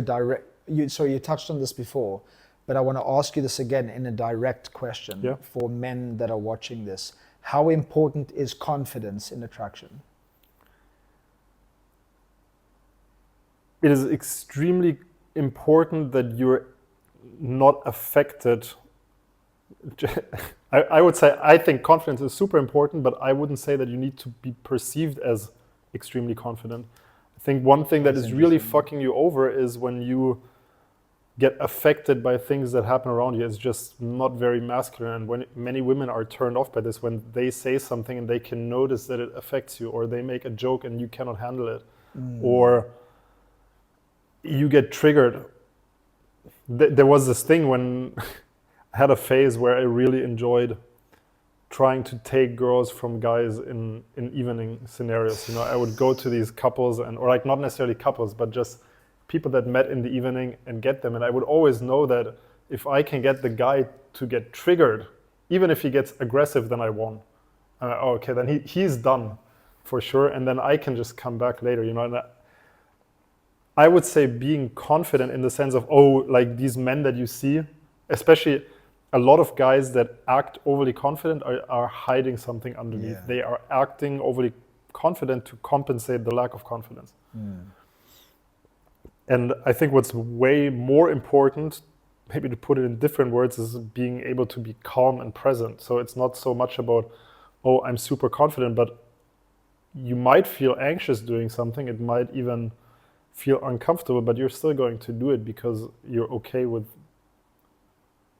you touched on this before, but I want to ask you this again in a direct question for men that are watching this. How important is confidence in attraction? It is extremely important that you're not affected. I would say, I think confidence is super important, but I wouldn't say that you need to be perceived as extremely confident. I think one thing that is really fucking you over is when you get affected by things that happen around you. It's just not very masculine. And when many women are turned off by this, when they say something and they can notice that it affects you, or they make a joke and you cannot handle it, or you get triggered. There was this thing when I had a phase where I really enjoyed trying to take girls from guys in evening scenarios. I would go to these couples or like not necessarily couples, but just people that met in the evening and get them. And I would always know that if I can get the guy to get triggered, even if he gets aggressive, then I won. Okay, then he's done for sure. And then I can just come back later, And I would say being confident in the sense of, like these men that you see, especially a lot of guys that act overly confident are hiding something underneath. They are acting overly confident to compensate the lack of confidence. And I think what's way more important, maybe to put it in different words, is being able to be calm and present. So it's not so much about, I'm super confident, but you might feel anxious doing something. It might even feel uncomfortable, but you're still going to do it because you're okay with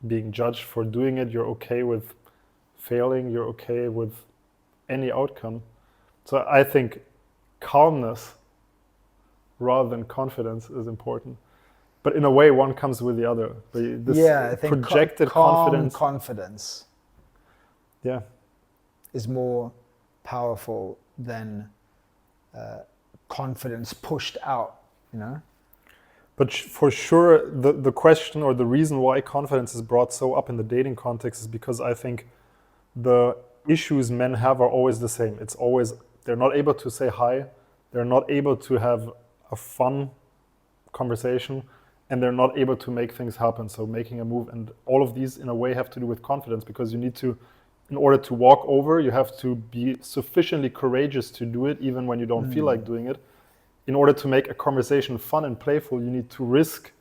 being judged for doing it. You're okay with failing. You're okay with any outcome. So I think calmness rather than confidence is important. But in a way, one comes with the other. This I think projected calm confidence yeah, is more powerful than confidence pushed out, you know? But for sure, the question or the reason why confidence is brought so up in the dating context is because I think the issues men have are always the same. It's always, they're not able to say hi, they're not able to have a fun conversation, and they're not able to make things happen. So making a move, and all of these in a way have to do with confidence, because you need to, in order to walk over, you have to be sufficiently courageous to do it, even when you don't feel like doing it. In order to make a conversation fun and playful, you need to risk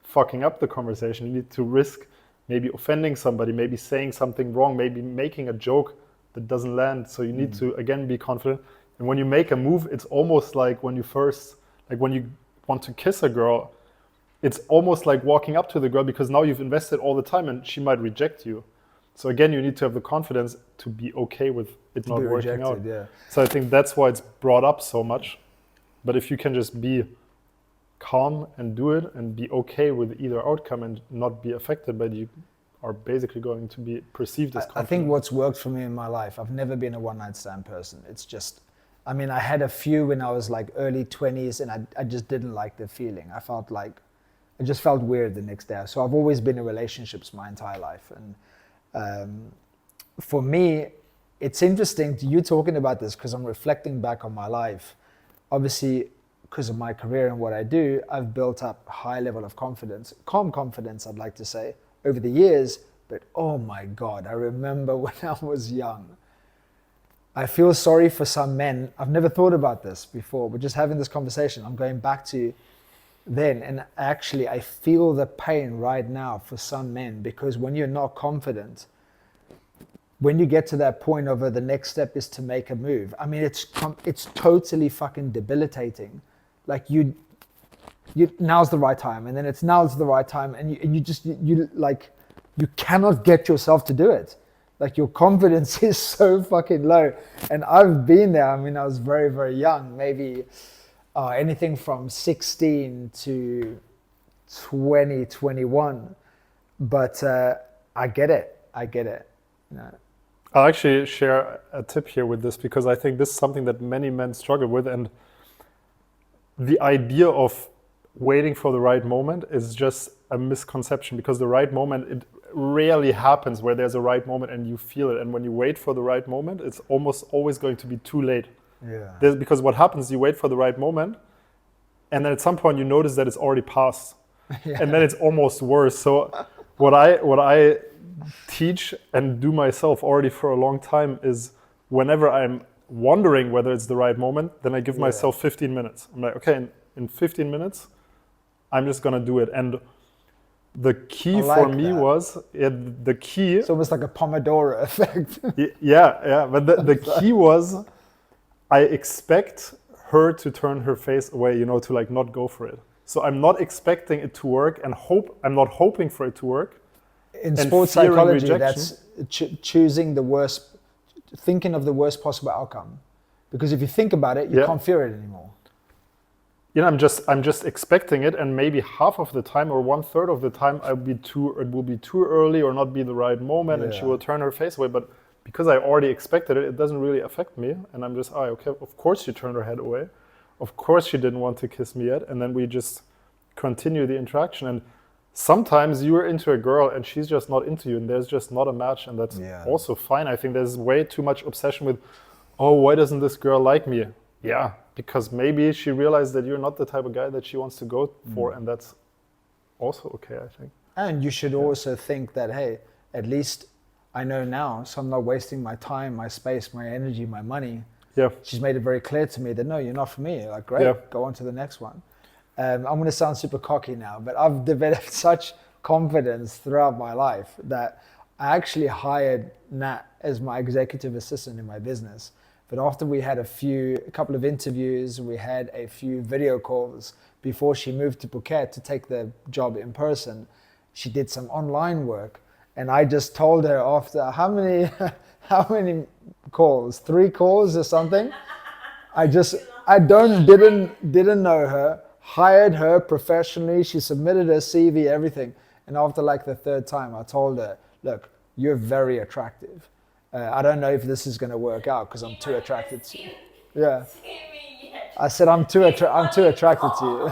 fucking up the conversation. You need to risk maybe offending somebody, maybe saying something wrong, maybe making a joke that doesn't land. So you need to, again, be confident. And when you make a move, it's almost like when you first, like when you want to kiss a girl, it's almost like walking up to the girl, because now you've invested all the time and she might reject you. So again, you need to have the confidence to be okay with it not working out. Yeah. So I think that's why it's brought up so much. But if you can just be calm and do it and be okay with either outcome and not be affected by it, you are basically going to be perceived as confident. I think what's worked for me in my life, I've never been a one-night stand person. It's just, I mean, I had a few when I was like early 20s, and I just didn't like the feeling. I just felt weird the next day. So I've always been in relationships my entire life. And for me, it's interesting you talking about this, because I'm reflecting back on my life. Obviously, because of my career and what I do, I've built up a high level of confidence, calm confidence, I'd like to say, over the years. But oh my God, I remember when I was young. I feel sorry for some men. I've never thought about this before, but just having this conversation, I'm going back to then. And actually, I feel the pain right now for some men, because when you're not confident, when you get to that point of the next step is to make a move, I mean, it's totally fucking debilitating. Like you now's the right time, and then it's now's the right time, and you cannot get yourself to do it. Like your confidence is so fucking low. And I've been there. I mean, I was very, very young, maybe anything from 16 to 20, 21. But I get it. You know. I'll actually share a tip here with this, because I think this is something that many men struggle with. And the idea of waiting for the right moment is just a misconception, because the right moment, it rarely happens where there's a right moment and you feel it. And when you wait for the right moment, it's almost always going to be too late. Yeah. Because what happens, you wait for the right moment, and then at some point you notice that it's already passed. Yeah. And then it's almost worse. So what I teach and do myself already for a long time is, whenever I'm wondering whether it's the right moment, then I give myself 15 minutes. I'm like, okay, in 15 minutes, I'm just gonna do it. And the key for me was, the key... It's almost like a Pomodoro effect. yeah, but the key was, I expect her to turn her face away, to like not go for it. So I'm not expecting it to work, and I'm not hoping for it to work. In sports psychology, that's choosing the worst, thinking of the worst possible outcome. Because if you think about it, you can't fear it anymore. I'm just expecting it, and maybe half of the time or 1/3 of the time it will be too early or not be the right moment, and she will turn her face away. But because I already expected it, it doesn't really affect me, and I'm just, okay, of course she turned her head away. Of course she didn't want to kiss me yet, and then we just continue the interaction. And sometimes you're into a girl and she's just not into you, and there's just not a match, and that's also fine. I think there's way too much obsession with, why doesn't this girl like me? Yeah, because maybe she realized that you're not the type of guy that she wants to go for, and that's also okay, I think. And you should also think that, hey, at least I know now, so I'm not wasting my time, my space, my energy, my money. Yeah. She's made it very clear to me that, no, you're not for me. Like, great, go on to the next one. I'm going to sound super cocky now, but I've developed such confidence throughout my life that I actually hired Nat as my executive assistant in my business, But after we had a couple of interviews, we had a few video calls before she moved to Phuket to take the job in person. She did some online work, and I just told her after how many calls, 3 calls or something. Didn't know her, hired her professionally. She submitted her CV, everything. And after like the 3rd time, I told her, look, you're very attractive. I don't know if this is going to work out because I'm too attracted to you. Yeah. I said, I'm too attracted to you.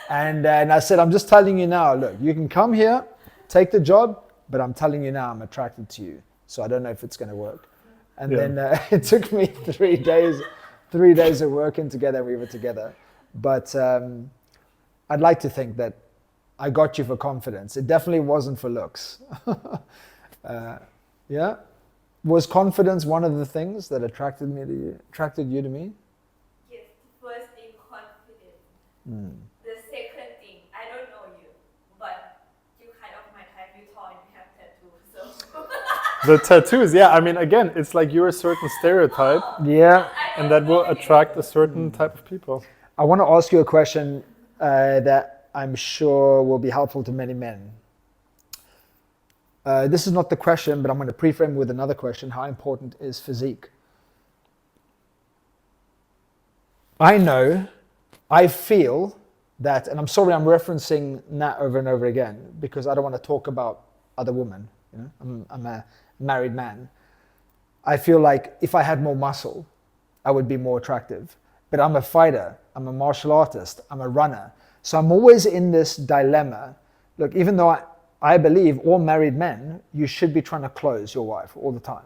And I said, I'm just telling you now, look, you can come here, take the job, but I'm telling you now, I'm attracted to you. So I don't know if it's going to work. And then it took me 3 days of working together. We were together. But I'd like to think that I got you for confidence. It definitely wasn't for looks. Yeah? Was confidence one of the things that attracted you to me? Yes, first thing, confidence. The second thing, I don't know you, but you kind of my type, you tall and you have tattoos, so. The tattoos, yeah. I mean, again, it's like you're a certain stereotype. Yeah. And that will attract a certain type of people. I want to ask you a question that I'm sure will be helpful to many men. This is not the question, but I'm going to pre-frame with another question. How important is physique? I feel that, and I'm sorry I'm referencing Nat over and over again, because I don't want to talk about other women. You know? I'm a married man. I feel like if I had more muscle, I would be more attractive. But I'm a fighter, I'm a martial artist, I'm a runner. So I'm always in this dilemma. Look, even though I believe all married men, you should be trying to close your wife all the time.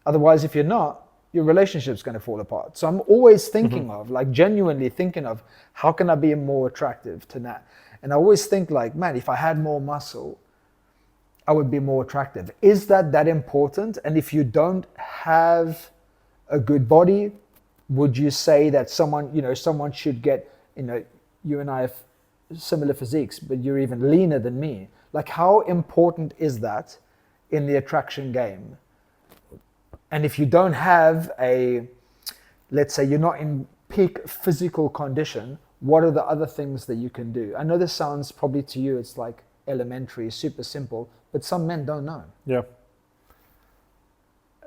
Otherwise, if you're not, your relationship's going to fall apart. So I'm always thinking of, like genuinely thinking of, how can I be more attractive to Nat? And I always think like, man, if I had more muscle, I would be more attractive. Is that important? And if you don't have a good body, would you say that someone should get, you and I have similar physiques, but you're even leaner than me. Like, how important is that in the attraction game? And if you don't have let's say you're not in peak physical condition, what are the other things that you can do? I know this sounds probably to you, it's like elementary, super simple, but some men don't know. Yeah.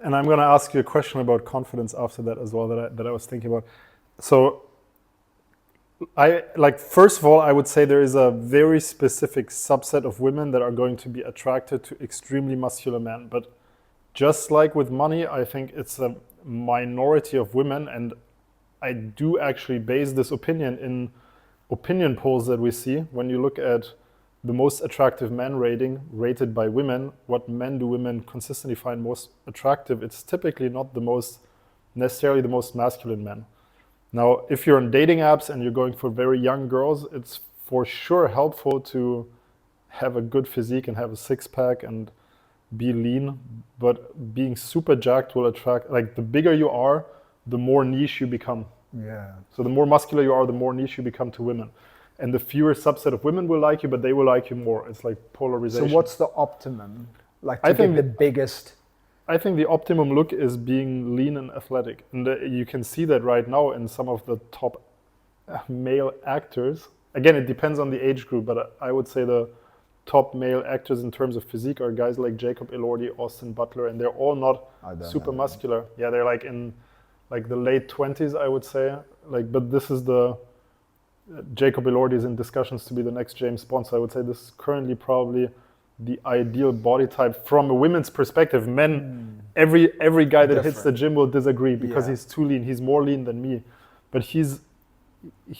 And I'm going to ask you a question about confidence after that as well that I was thinking about. So first of all, I would say there is a very specific subset of women that are going to be attracted to extremely muscular men. But just like with money, I think it's a minority of women. And I do actually base this opinion in opinion polls that we see. When you look at the most attractive men rated by women, what men do women consistently find most attractive? It's typically not necessarily the most masculine men. Now, if you're on dating apps and you're going for very young girls, it's for sure helpful to have a good physique and have a 6-pack and be lean, but being super jacked will attract, like the bigger you are, the more niche you become. Yeah. So the more muscular you are, the more niche you become to women. And the fewer subset of women will like you, but they will like you more. It's like polarization. So what's the optimum? Like I think the biggest... I think the optimum look is being lean and athletic. And you can see that right now in some of the top male actors. Again, it depends on the age group, but I would say the top male actors in terms of physique are guys like Jacob Elordi, Austin Butler, and they're all not super muscular. Yeah, they're like in like the late 20s, I would say. But this is Jacob Elordi is in discussions to be the next James Bond. So I would say this is currently probably the ideal body type from a women's perspective. Men, every guy that hits the gym will disagree because he's too lean. He's more lean than me, but he's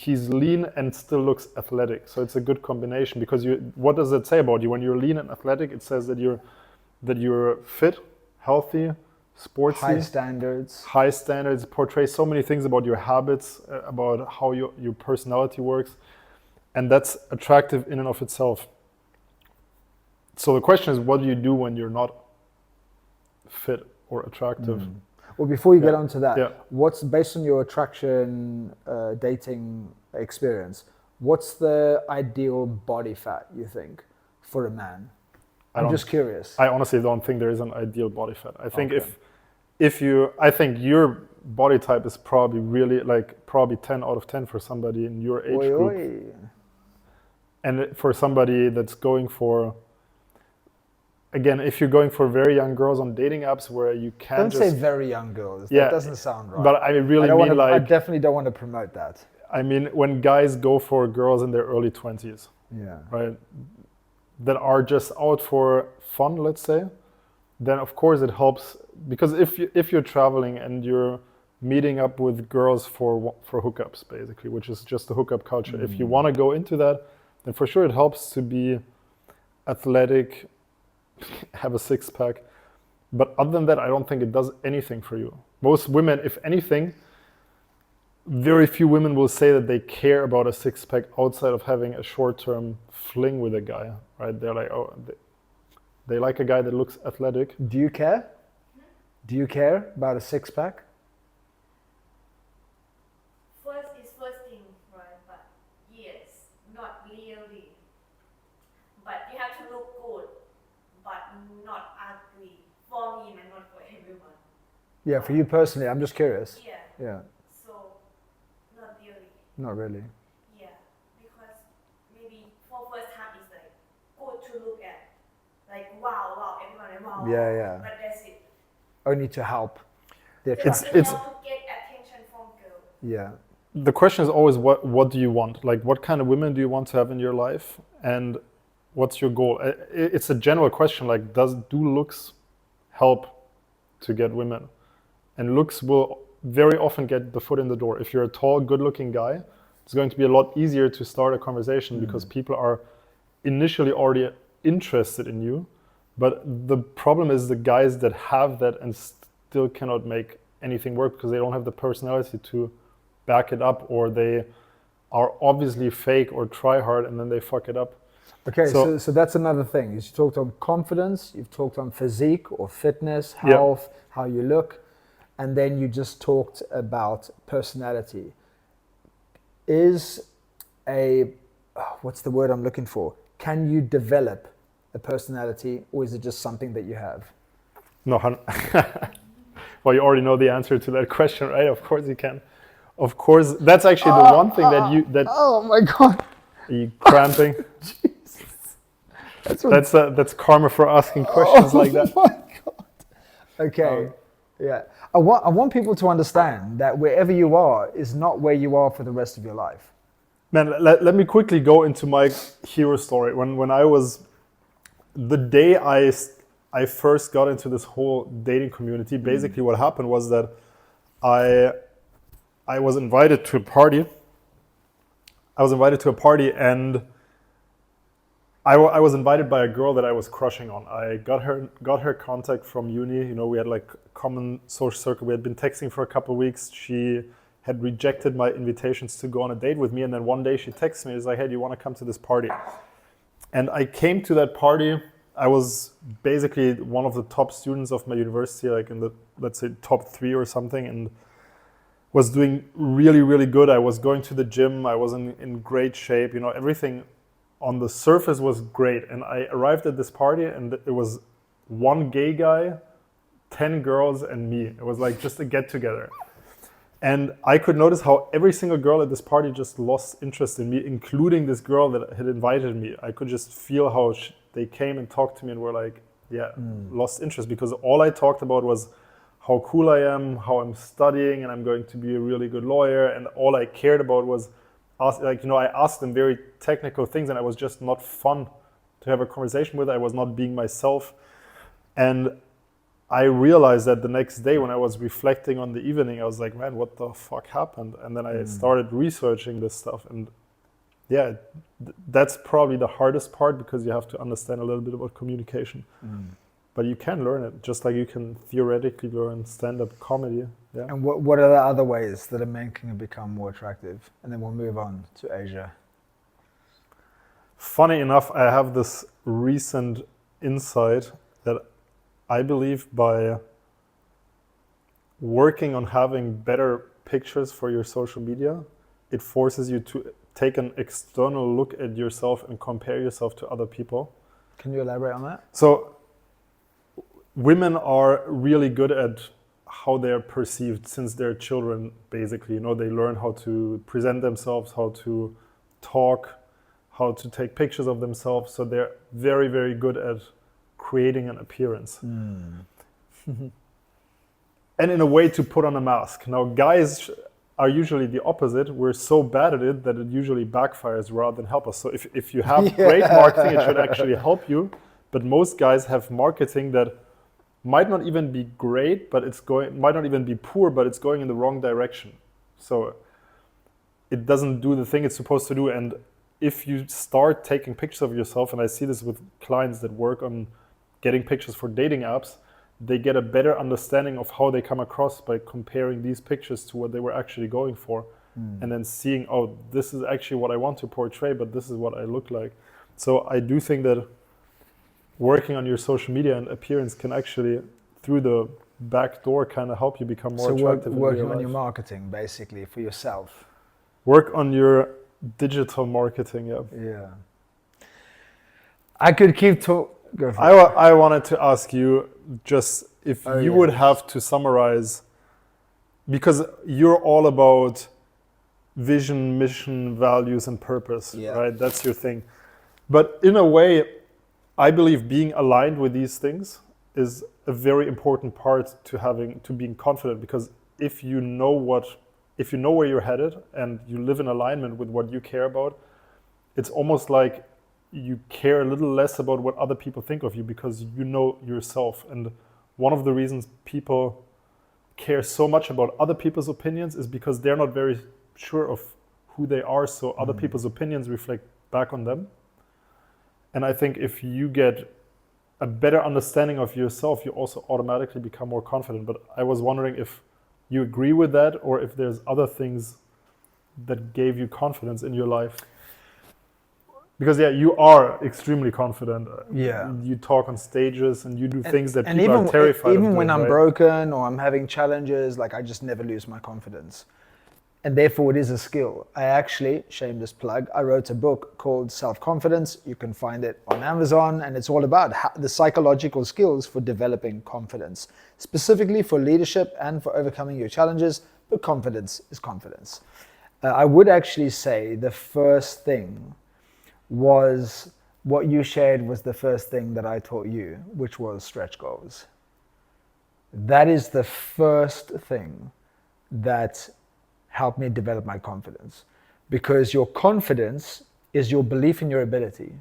lean and still looks athletic. So it's a good combination because what does it say about you? When you're lean and athletic, it says that you're fit, healthy, sportsy. High standards, portray so many things about your habits, about how your personality works. And that's attractive in and of itself. So the question is, what do you do when you're not fit or attractive? Well, before you get onto that, what's based on your attraction dating experience, what's the ideal body fat, you think, for a man? I'm just curious. I honestly don't think there is an ideal body fat. I think I think your body type is probably really probably 10 out of 10 for somebody in your age Oi, group. oi. And for somebody that's going for, again, if you're going for very young girls on dating apps where you can't Don't just... say very young girls. Yeah, That doesn't sound right. But I really mean I definitely don't want to promote that. I mean, when guys go for girls in their early 20s, Yeah. right, that are just out for fun, let's say, then of course it helps, because if you're traveling and you're meeting up with girls for hookups, basically, which is just the hookup culture. If you want to go into that, then for sure it helps to be athletic, have a six-pack. But other than that, I don't think it does anything for you. Most women, if anything, very few women will say that they care about a six-pack outside of having a short-term fling with a guy, right? They're like, oh, they like a guy that looks athletic. Do you care? Do you care about a six-pack? First is first thing, right? But yes, not really. But you have to look good, but not ugly. For me and not for everyone. Yeah, for you personally, I'm just curious. Yeah. Yeah, So, not really. not really. Yeah. Because maybe for first time it's like good to look at. Like wow, everyone like wow. Yeah, yeah. But that's it. Only to help the Just attraction. to help to get attention from girl. Yeah. The question is always, what do you want? Like, what kind of women do you want to have in your life? And what's your goal? It's a general question, like, do looks help to get women? And looks will very often get the foot in the door. If you're a tall, good-looking guy, it's going to be a lot easier to start a conversation because people are initially already interested in you. But the problem is the guys that have that and still cannot make anything work because they don't have the personality to back it up, or they are obviously fake or try hard and then they fuck it up. Okay, so that's another thing. You talked on confidence, you've talked on physique or fitness, health, how you look, and then you just talked about personality. Is what's the word I'm looking for? Can you develop a personality, or is it just something that you have? No, well, you already know the answer to that question, right? Of course you can. Of course, that's actually the one thing that Oh my God. Are you cramping? That's karma for asking questions like that. Oh my God. Okay. Yeah. I want people to understand that wherever you are is not where you are for the rest of your life. Man, let me quickly go into my hero story. When I was, the day I first got into this whole dating community, basically what happened was that I was invited to a party. And I was invited by a girl that I was crushing on. I got her contact from uni. You know, we had like common social circle. We had been texting for a couple of weeks. She had rejected my invitations to go on a date with me, and then one day she texts me. She's like, "Hey, do you want to come to this party?" And I came to that party. I was basically one of the top students of my university, like in the, let's say, top 3 or something, and was doing really, really good. I was going to the gym. I was in great shape. You know, everything on the surface was great. And I arrived at this party and it was one gay guy, 10 girls and me. It was like just a get together. And I could notice how every single girl at this party just lost interest in me, including this girl that had invited me. I could just feel how they came and talked to me and were like, lost interest, because all I talked about was how cool I am, how I'm studying, and I'm going to be a really good lawyer. And all I cared about was, I asked them very technical things, and I was just not fun to have a conversation with. I was not being myself. And I realized that the next day when I was reflecting on the evening, I was like, man, what the fuck happened? And then I started researching this stuff. And that's probably the hardest part, because you have to understand a little bit about communication. But you can learn it, just like you can theoretically learn stand-up comedy. Yeah. And what are the other ways that a man can become more attractive? And then we'll move on to Asia. Funny enough, I have this recent insight that I believe by working on having better pictures for your social media, it forces you to take an external look at yourself and compare yourself to other people. Can you elaborate on that? So women are really good at how they're perceived since they're children, basically. They learn how to present themselves, how to talk, how to take pictures of themselves. So they're very, very good at creating an appearance. And in a way to put on a mask. Now, guys are usually the opposite. We're so bad at it that it usually backfires rather than help us. So if you have great marketing, it should actually help you. But most guys have marketing that might not even be great, but might not even be poor, but it's going in the wrong direction. So it doesn't do the thing it's supposed to do. And if you start taking pictures of yourself, and I see this with clients that work on getting pictures for dating apps, they get a better understanding of how they come across by comparing these pictures to what they were actually going for. And then seeing, oh, this is actually what I want to portray, but this is what I look like. So I do think that working on your social media and appearance can actually, through the back door, kind of help you become more attractive. So working on your marketing, basically, for yourself. Work on your digital marketing, yeah. Yeah. I could keep talking. I wanted to ask you just if you would have to summarize, because you're all about vision, mission, values, and purpose, right? That's your thing. But in a way, I believe being aligned with these things is a very important part to being confident, because if you know where you're headed and you live in alignment with what you care about, it's almost like you care a little less about what other people think of you because you know yourself. And one of the reasons people care so much about other people's opinions is because they're not very sure of who they are, so other people's opinions reflect back on them. And I think if you get a better understanding of yourself, you also automatically become more confident. But I was wondering if you agree with that, or if there's other things that gave you confidence in your life. Because you are extremely confident. Yeah. You talk on stages and you do things that people are terrified of doing. Even when I'm broken or I'm having challenges, like I just never lose my confidence. And therefore it is a skill. I actually, shameless plug, I wrote a book called Self-Confidence. You can find it on Amazon, and it's all about the psychological skills for developing confidence, specifically for leadership and for overcoming your challenges, but confidence is confidence. I would actually say the first thing was what you shared was the first thing that I taught you, which was stretch goals. That is the first thing that helped me develop my confidence, because your confidence is your belief in your ability,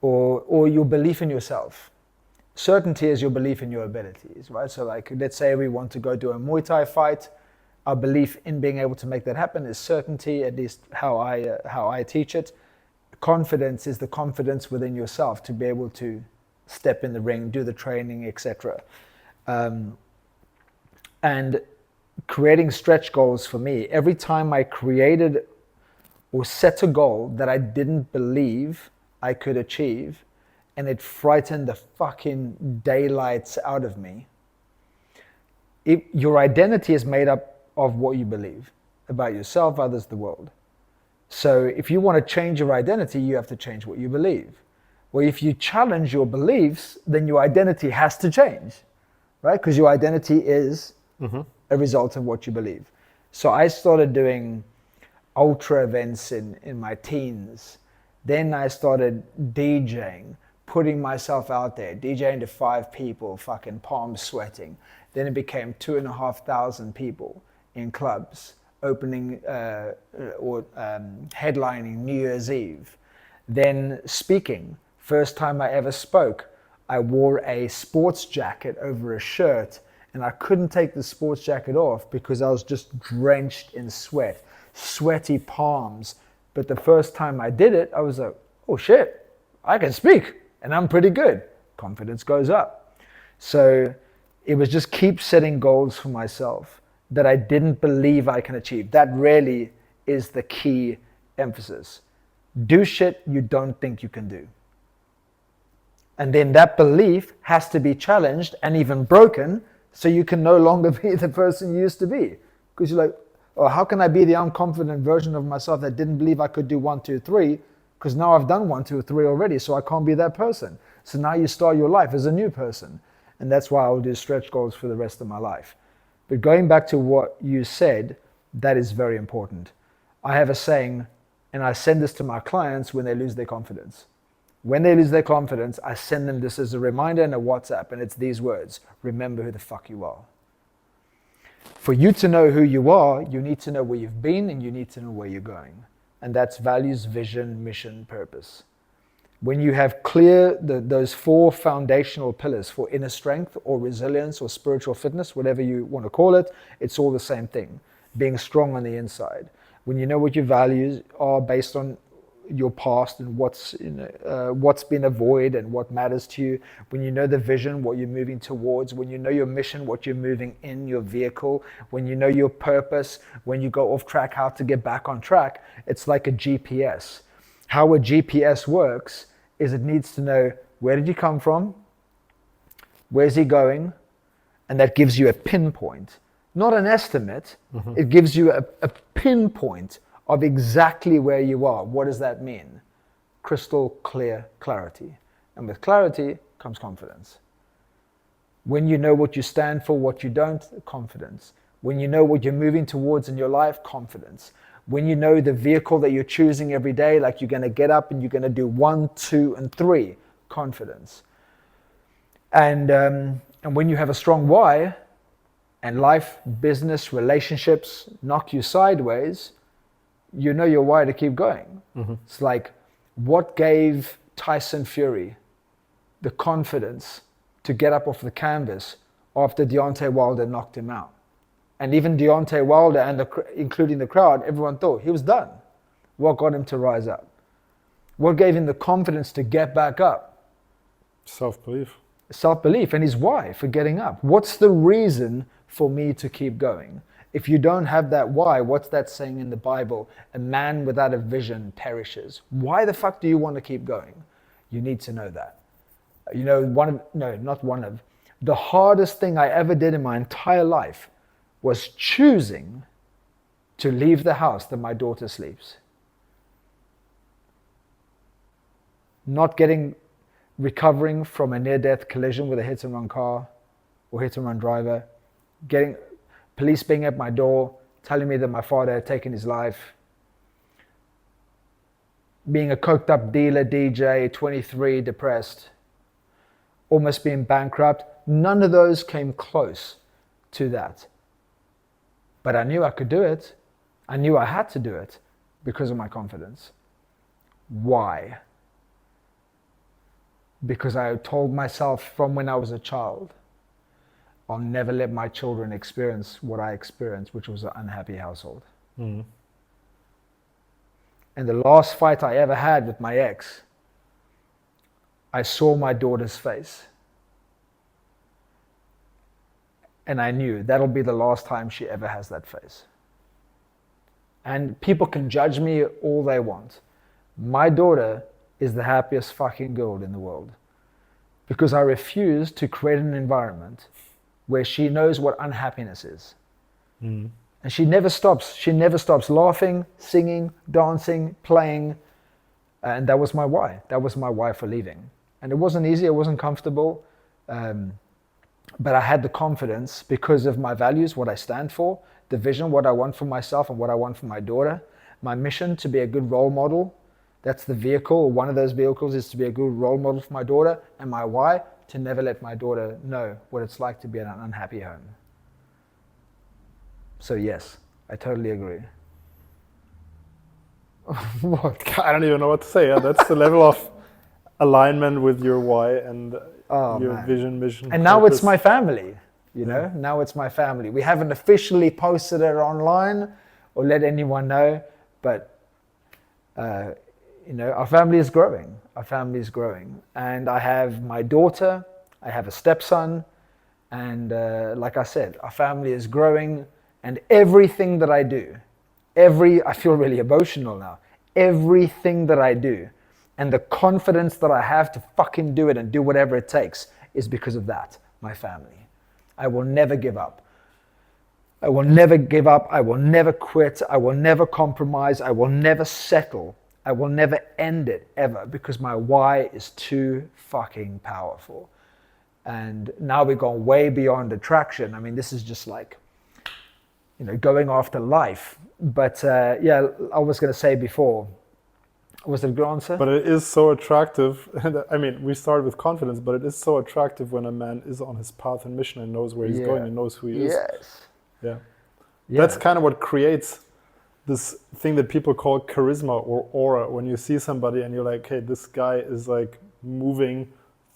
or your belief in yourself. Certainty is your belief in your abilities, right? So like, let's say we want to go do a Muay Thai fight. Our belief in being able to make that happen is certainty, at least how I teach it. Confidence is the confidence within yourself to be able to step in the ring, do the training, etc. And creating stretch goals for me, every time I created or set a goal that I didn't believe I could achieve, and it frightened the fucking daylights out of me. Your identity is made up of what you believe about yourself, others, the world. So if you want to change your identity, you have to change what you believe. Well, if you challenge your beliefs, then your identity has to change, right? Because your identity is a result of what you believe. So I started doing ultra events in my teens. Then I started DJing, putting myself out there, DJing to 5 people, fucking palms sweating. Then it became 2,500 people in clubs, opening or headlining New Year's Eve. Then speaking. First time I ever spoke, I wore a sports jacket over a shirt, and I couldn't take the sports jacket off because I was just drenched in sweat, sweaty palms. But the first time I did it, I was like, oh shit, I can speak and I'm pretty good. Confidence goes up. So it was just keep setting goals for myself that I didn't believe I can achieve. That really is the key emphasis. Do shit you don't think you can do. And then that belief has to be challenged and even broken, so you can no longer be the person you used to be. Because you're like, oh, how can I be the unconfident version of myself that didn't believe I could do 1, 2, 3? Because now I've done 1, 2, 3 already, so I can't be that person. So now you start your life as a new person. And that's why I'll do stretch goals for the rest of my life. But going back to what you said, that is very important. I have a saying, and I send this to my clients when they lose their confidence. When they lose their confidence, I send them this as a reminder in a WhatsApp, and it's these words: remember who the fuck you are. For you to know who you are, you need to know where you've been and you need to know where you're going. And that's values, vision, mission, purpose. When you have clear those 4 foundational pillars for inner strength or resilience or spiritual fitness, whatever you want to call it, it's all the same thing, being strong on the inside. When you know what your values are based on your past and what's been avoided and what matters to you, when you know the vision, what you're moving towards, when you know your mission, what you're moving in your vehicle, when you know your purpose, when you go off track, how to get back on track, it's like a GPS. How a GPS works is it needs to know, where did you come from? Where's he going? And that gives you a pinpoint, not an estimate. Mm-hmm. It gives you a pinpoint of exactly where you are. What does that mean? Crystal clear clarity. And with clarity comes confidence. When you know what you stand for, what you don't, confidence. When you know what you're moving towards in your life, confidence. When you know the vehicle that you're choosing every day, like you're going to get up and you're going to do 1, 2, and 3, confidence. And when you have a strong why, and life, business, relationships knock you sideways, you know your why to keep going. Mm-hmm. It's like, what gave Tyson Fury the confidence to get up off the canvas after Deontay Wilder knocked him out? And even Deontay Wilder, and including the crowd, everyone thought he was done. What got him to rise up? What gave him the confidence to get back up? Self-belief. Self-belief, and his why for getting up. What's the reason for me to keep going? If you don't have that why, what's that saying in the Bible? A man without a vision perishes. Why the fuck do you want to keep going? You need to know that. You know, the hardest thing I ever did in my entire life was choosing to leave the house that my daughter sleeps. Recovering from a near-death collision with a hit-and-run car or hit-and-run driver, getting police being at my door, telling me that my father had taken his life, being a coked-up dealer, DJ, 23, depressed, almost being bankrupt. None of those came close to that. But I knew I could do it. I knew I had to do it because of my confidence. Why? Because I told myself from when I was a child, I'll never let my children experience what I experienced, which was an unhappy household. Mm. And the last fight I ever had with my ex, I saw my daughter's face. And I knew that'll be the last time she ever has that face. And people can judge me all they want. My daughter is the happiest fucking girl in the world. Because I refuse to create an environment where she knows what unhappiness is. Mm. And she never stops. She never stops laughing, singing, dancing, playing. And that was my why. That was my why for leaving. And it wasn't easy. It wasn't comfortable. But I had the confidence because of my values, what I stand for, the vision, what I want for myself and what I want for my daughter, my mission to be a good role model. That's the vehicle, or one of those vehicles is to be a good role model for my daughter, and my why, to never let my daughter know what it's like to be in an unhappy home. So yes, I totally agree. What? I don't even know what to say. Yeah? That's the level of alignment with your why and your vision, mission. And now it's my family, you know, now it's my family. We haven't officially posted it online or let anyone know, but you know, our family is growing. Our family is growing. And I have my daughter, I have a stepson, and like I said, our family is growing, and everything that I do, I feel really emotional now, everything that I do, and the confidence that I have to fucking do it and do whatever it takes is because of that, my family. I will never give up. I will never give up. I will never quit. I will never compromise. I will never settle. I will never end it ever because my why is too fucking powerful. And now we've gone way beyond attraction. I mean, this is just like, going after life. But yeah, I was going to say before, was it a good answer? But it is so attractive. And I mean, we started with confidence, but it is so attractive when a man is on his path and mission and knows where he's going and knows who he is. Yes. Yeah. That's kind of what creates this thing that people call charisma or aura. When you see somebody and you're like, hey, this guy is like moving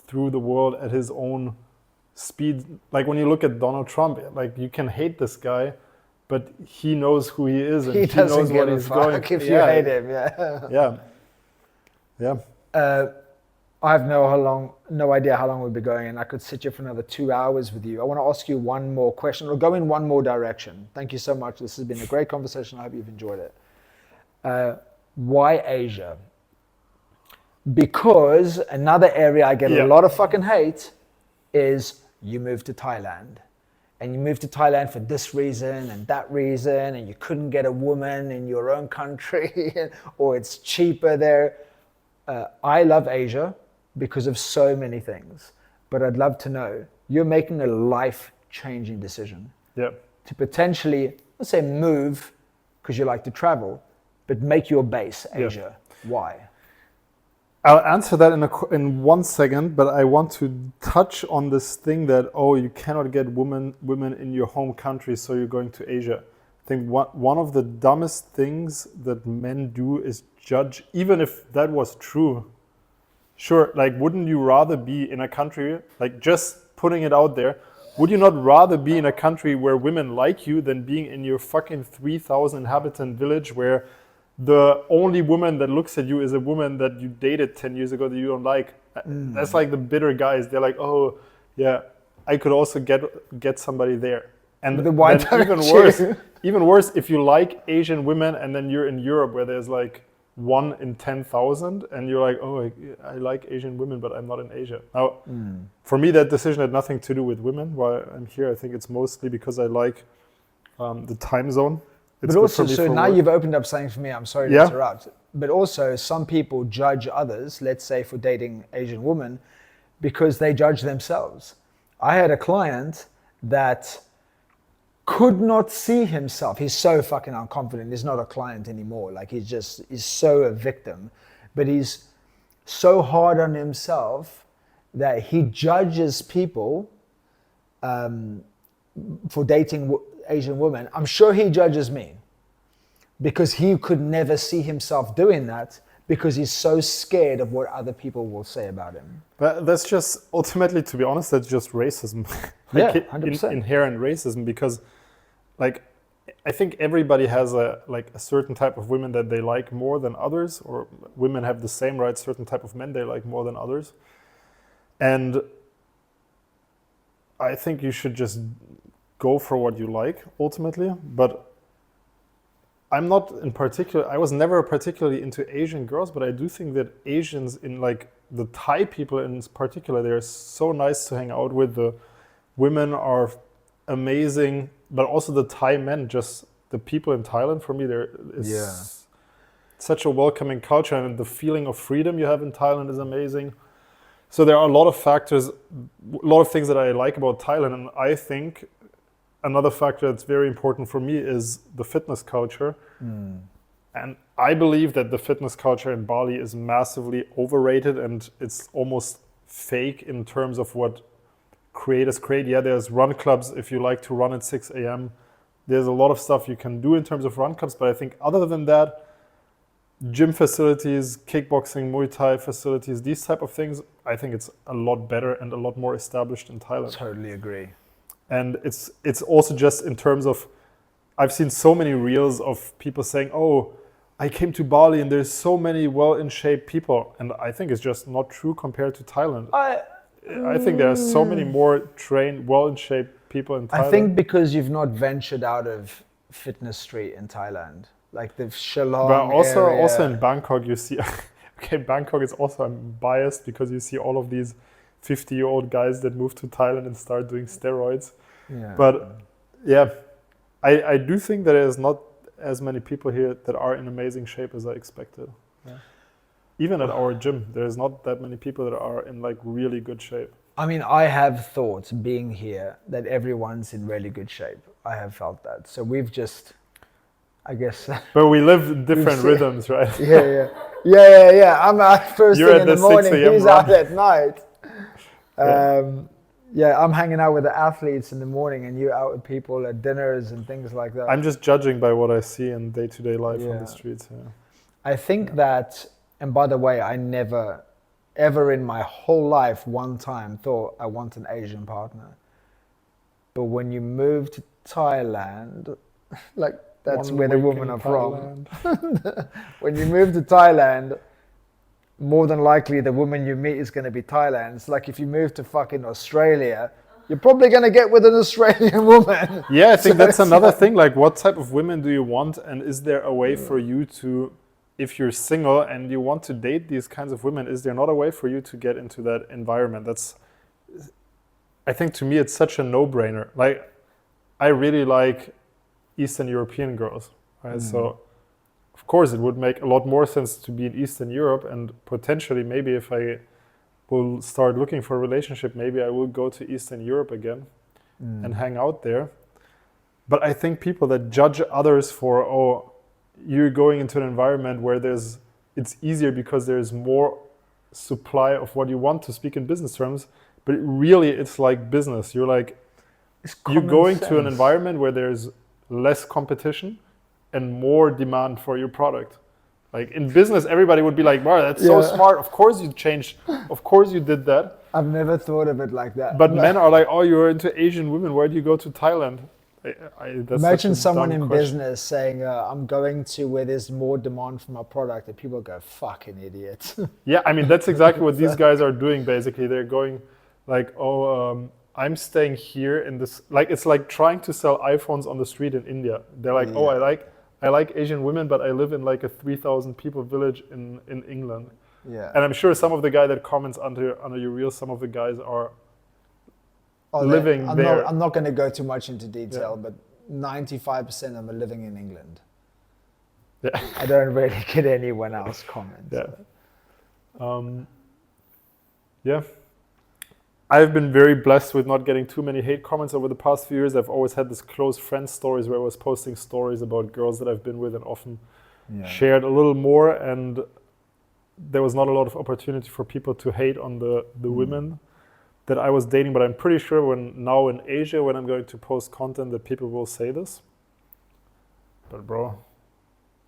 through the world at his own speed. Like when you look at Donald Trump, like you can hate this guy, but he knows who he is and he knows what he's going. If you hate him, yeah. I have no idea how long we'll be going, and I could sit here for another 2 hours with you. I want to ask you one more question, or go in one more direction. Thank you so much. This has been a great conversation. I hope you've enjoyed it. Why Asia? Because another area I get a lot of fucking hate is you moved to Thailand. And you moved to Thailand for this reason and that reason, and you couldn't get a woman in your own country, or it's cheaper there. I love Asia because of so many things. But I'd love to know, you're making a life-changing decision to potentially, let's say, move because you like to travel, but make your base Asia. Why? I'll answer that in 1 second, but I want to touch on this thing that, you cannot get women in your home country, so you're going to Asia. I think one of the dumbest things that men do is judge, even if that was true. Sure, like, wouldn't you rather be in a country, like, just putting it out there, would you not rather be in a country where women like you than being in your fucking 3,000 inhabitant village where the only woman that looks at you is a woman that you dated 10 years ago that you don't like? That's like the bitter guys. They're like, oh, yeah, I could also get somebody there. And then even worse, if you like Asian women and then you're in Europe where there's like 1 in 10,000 and you're like, oh, I like Asian women, but I'm not in Asia. Now, for me, that decision had nothing to do with women. While I'm here, I think it's mostly because I like the time zone. But also, so now you've opened up something for me. I'm sorry to interrupt. But also, some people judge others, let's say for dating Asian women, because they judge themselves. I had a client that could not see himself. He's so fucking unconfident. He's not a client anymore. Like he's so a victim. But he's so hard on himself that he judges people for dating Asian women. I'm sure he judges me because he could never see himself doing that because he's so scared of what other people will say about him. But that's just, ultimately, to be honest, that's just racism. 100%. Inherent racism, because like I think everybody has a certain type of women that they like more than others, or women have the same, right? Certain type of men they like more than others. And I think you should just go for what you like ultimately. But I was never particularly into Asian girls, but I do think that Asians, in like the Thai people in particular, they're so nice to hang out with. The women are amazing, but also the Thai men, just the people in Thailand, for me, there is such a welcoming culture, and the feeling of freedom you have in Thailand is amazing. So there are a lot of factors, a lot of things that I like about Thailand, and I think another factor that's very important for me is the fitness culture. And I believe that the fitness culture in Bali is massively overrated, and it's almost fake in terms of what creators create. Yeah, there's run clubs if you like to run at 6 a.m. There's a lot of stuff you can do in terms of run clubs, but I think other than that, gym facilities, kickboxing, Muay Thai facilities, these type of things, I think it's a lot better and a lot more established in Thailand. Totally agree. And it's also just in terms of, I've seen so many reels of people saying, oh, I came to Bali and there's so many well-in-shape people. And I think it's just not true compared to Thailand. I think there are so many more trained, well-in-shape people in Thailand. I think because you've not ventured out of Fitness Street in Thailand. Like the Shillong But area. also in Bangkok, you see, okay, Bangkok is also, I'm biased because you see all of these 50-year-old guys that move to Thailand and start doing steroids. Yeah. But yeah, I do think that there's not as many people here that are in amazing shape as I expected. Yeah. Even at our gym, there's not that many people that are in like really good shape. I mean, I have thought being here that everyone's in really good shape. I have felt that. So we've just, I guess. But we live different seen- rhythms, right? Yeah. I'm out first You're thing at in the the 6 morning. a.m. He's run. out at night. Yeah. I'm hanging out with the athletes in the morning, and you're out with people at dinners and things like that. I'm just judging by what I see in day-to-day life on Yeah. the streets. Yeah. I think that, and by the way, I never, ever in my whole life one time thought I want an Asian partner. But when you move to Thailand, like that's One where the week women in are from. Thailand. When you move to Thailand, more than likely the woman you meet is going to be Thailand. It's like if you move to fucking Australia, you're probably going to get with an Australian woman. Yeah, I think So that's it's another like- thing. Like, what type of women do you want? And is there a way for you to, if you're single and you want to date these kinds of women, is there not a way for you to get into that environment? That's, I think to me, it's such a no-brainer. Like, I really like Eastern European girls, right? So, of course, it would make a lot more sense to be in Eastern Europe, and potentially, maybe if I will start looking for a relationship, maybe I will go to Eastern Europe again and hang out there. But I think people that judge others for, oh, you're going into an environment where it's easier because there's more supply of what you want, to speak in business terms, but really it's like business. You're like, you're common going to an sense. environment where there's less competition and more demand for your product. Like in business, everybody would be like, wow, that's so Yeah. smart. Of course you changed. Of course you did that. I've never thought of it like that. But men are like, oh, you're into Asian women. Where do you go to Thailand? That's such Imagine a someone dumb in question. business saying, I'm going to where there's more demand for my product, and people go, fucking idiot. Yeah, I mean, that's exactly what these guys are doing, basically. They're going like, oh, I'm staying here in this, like, it's like trying to sell iPhones on the street in India. They're like, oh, I like Asian women, but I live in like a 3,000 people village in England. Yeah. And I'm sure some of the guy that comments under your reels, some of the guys are Oh, living I'm there. I'm not going to go too much into detail, but 95% of them are living in England. Yeah. I don't really get anyone else comments. Yeah. Yeah. I've been very blessed with not getting too many hate comments over the past few years. I've always had this close friend stories where I was posting stories about girls that I've been with and often shared a little more, and there was not a lot of opportunity for people to hate on the women that I was dating. But I'm pretty sure now in Asia, when I'm going to post content, that people will say this. But bro,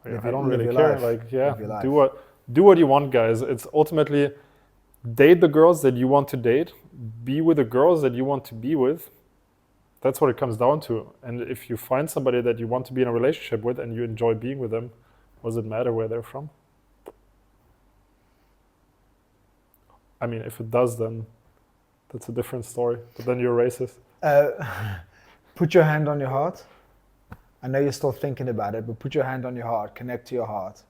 I don't really care. Like, yeah, do what you want, guys. It's ultimately date the girls that you want to date, be with the girls that you want to be with. That's what it comes down to. And if you find somebody that you want to be in a relationship with and you enjoy being with them, what does it matter where they're from? I mean, if it does, then that's a different story. But then you're racist. Put your hand on your heart. I know you're still thinking about it, but put your hand on your heart. Connect to your heart.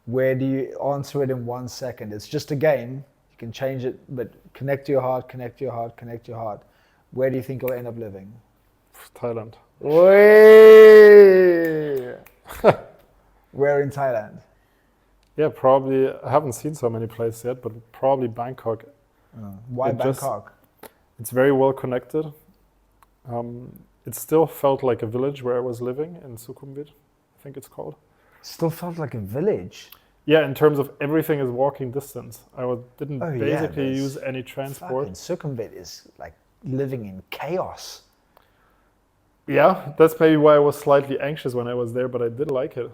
Where do you answer it in 1 second? It's just a game. You can change it, but connect to your heart, connect to your heart, connect to your heart. Where do you think you'll end up living? Thailand. Where in Thailand? Yeah, probably. I haven't seen so many places yet, but probably Bangkok. Why Bangkok? It's very well connected. It still felt like a village where I was living in Sukhumvit, I think it's called. Still felt like a village. Yeah, in terms of everything is walking distance. Didn't Oh, yeah, basically there's use any transport. Fucking Sukhumvit is like living in chaos. Yeah, that's maybe why I was slightly anxious when I was there, but I did like it.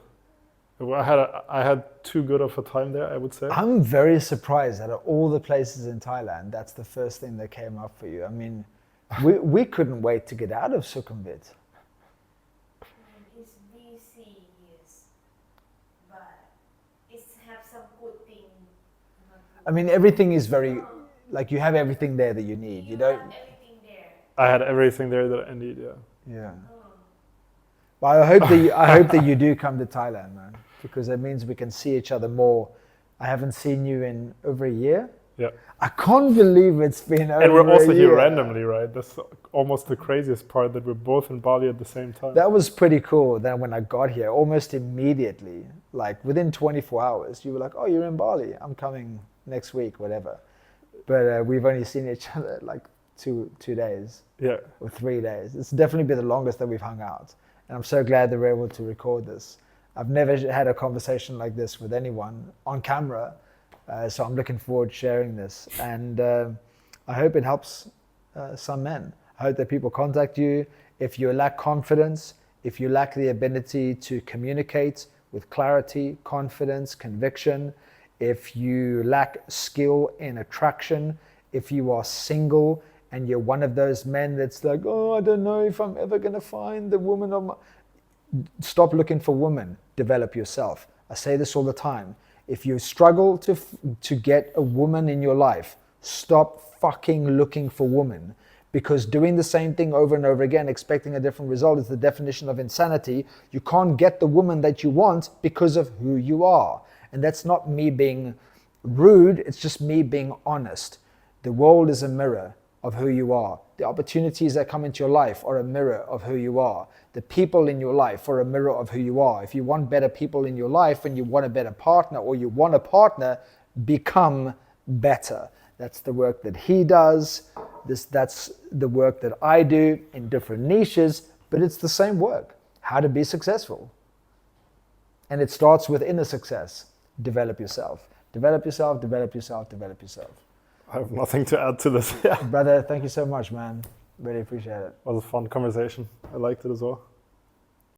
I had too good of a time there, I would say. I'm very surprised that of all the places in Thailand, that's the first thing that came up for you. I mean, we couldn't wait to get out of Sukhumvit. It's busy, yes, but it have some good thing. I mean, everything is very, like you have everything there that you need. You don't. have everything there. I had everything there that I need, yeah. Yeah. Well, I hope that you do come to Thailand, man, because that means we can see each other more. I haven't seen you in over a year. Yeah. I can't believe it's been over And we're also a here year. randomly, right? That's almost the craziest part, that we're both in Bali at the same time. That was pretty cool. Then when I got here, almost immediately, like within 24 hours, you were like, "Oh, you're in Bali. I'm coming next week, whatever." but we've only seen each other like two days Yeah. or 3 days. It's definitely been the longest that we've hung out. And I'm so glad that we're able to record this. I've never had a conversation like this with anyone on camera. So I'm looking forward to sharing this. And I hope it helps some men. I hope that people contact you. If you lack confidence, if you lack the ability to communicate with clarity, confidence, conviction, if you lack skill in attraction, if you are single and you're one of those men that's like, oh, I don't know if I'm ever going to find the woman of my... Stop looking for women. Develop yourself. I say this all the time. If you struggle to get a woman in your life, stop fucking looking for women. Because doing the same thing over and over again, expecting a different result, is the definition of insanity. You can't get the woman that you want because of who you are. And that's not me being rude, it's just me being honest. The world is a mirror of who you are. The opportunities that come into your life are a mirror of who you are. The people in your life are a mirror of who you are. If you want better people in your life and you want a better partner, or you want a partner, become better. That's the work that he does. That's the work that I do in different niches, but it's the same work. How to be successful. And it starts with inner success. Develop yourself. Develop yourself, develop yourself, develop yourself. I have nothing to add to this. Yeah. Brother, thank you so much, man. Really appreciate it. It was a fun conversation. I liked it as well.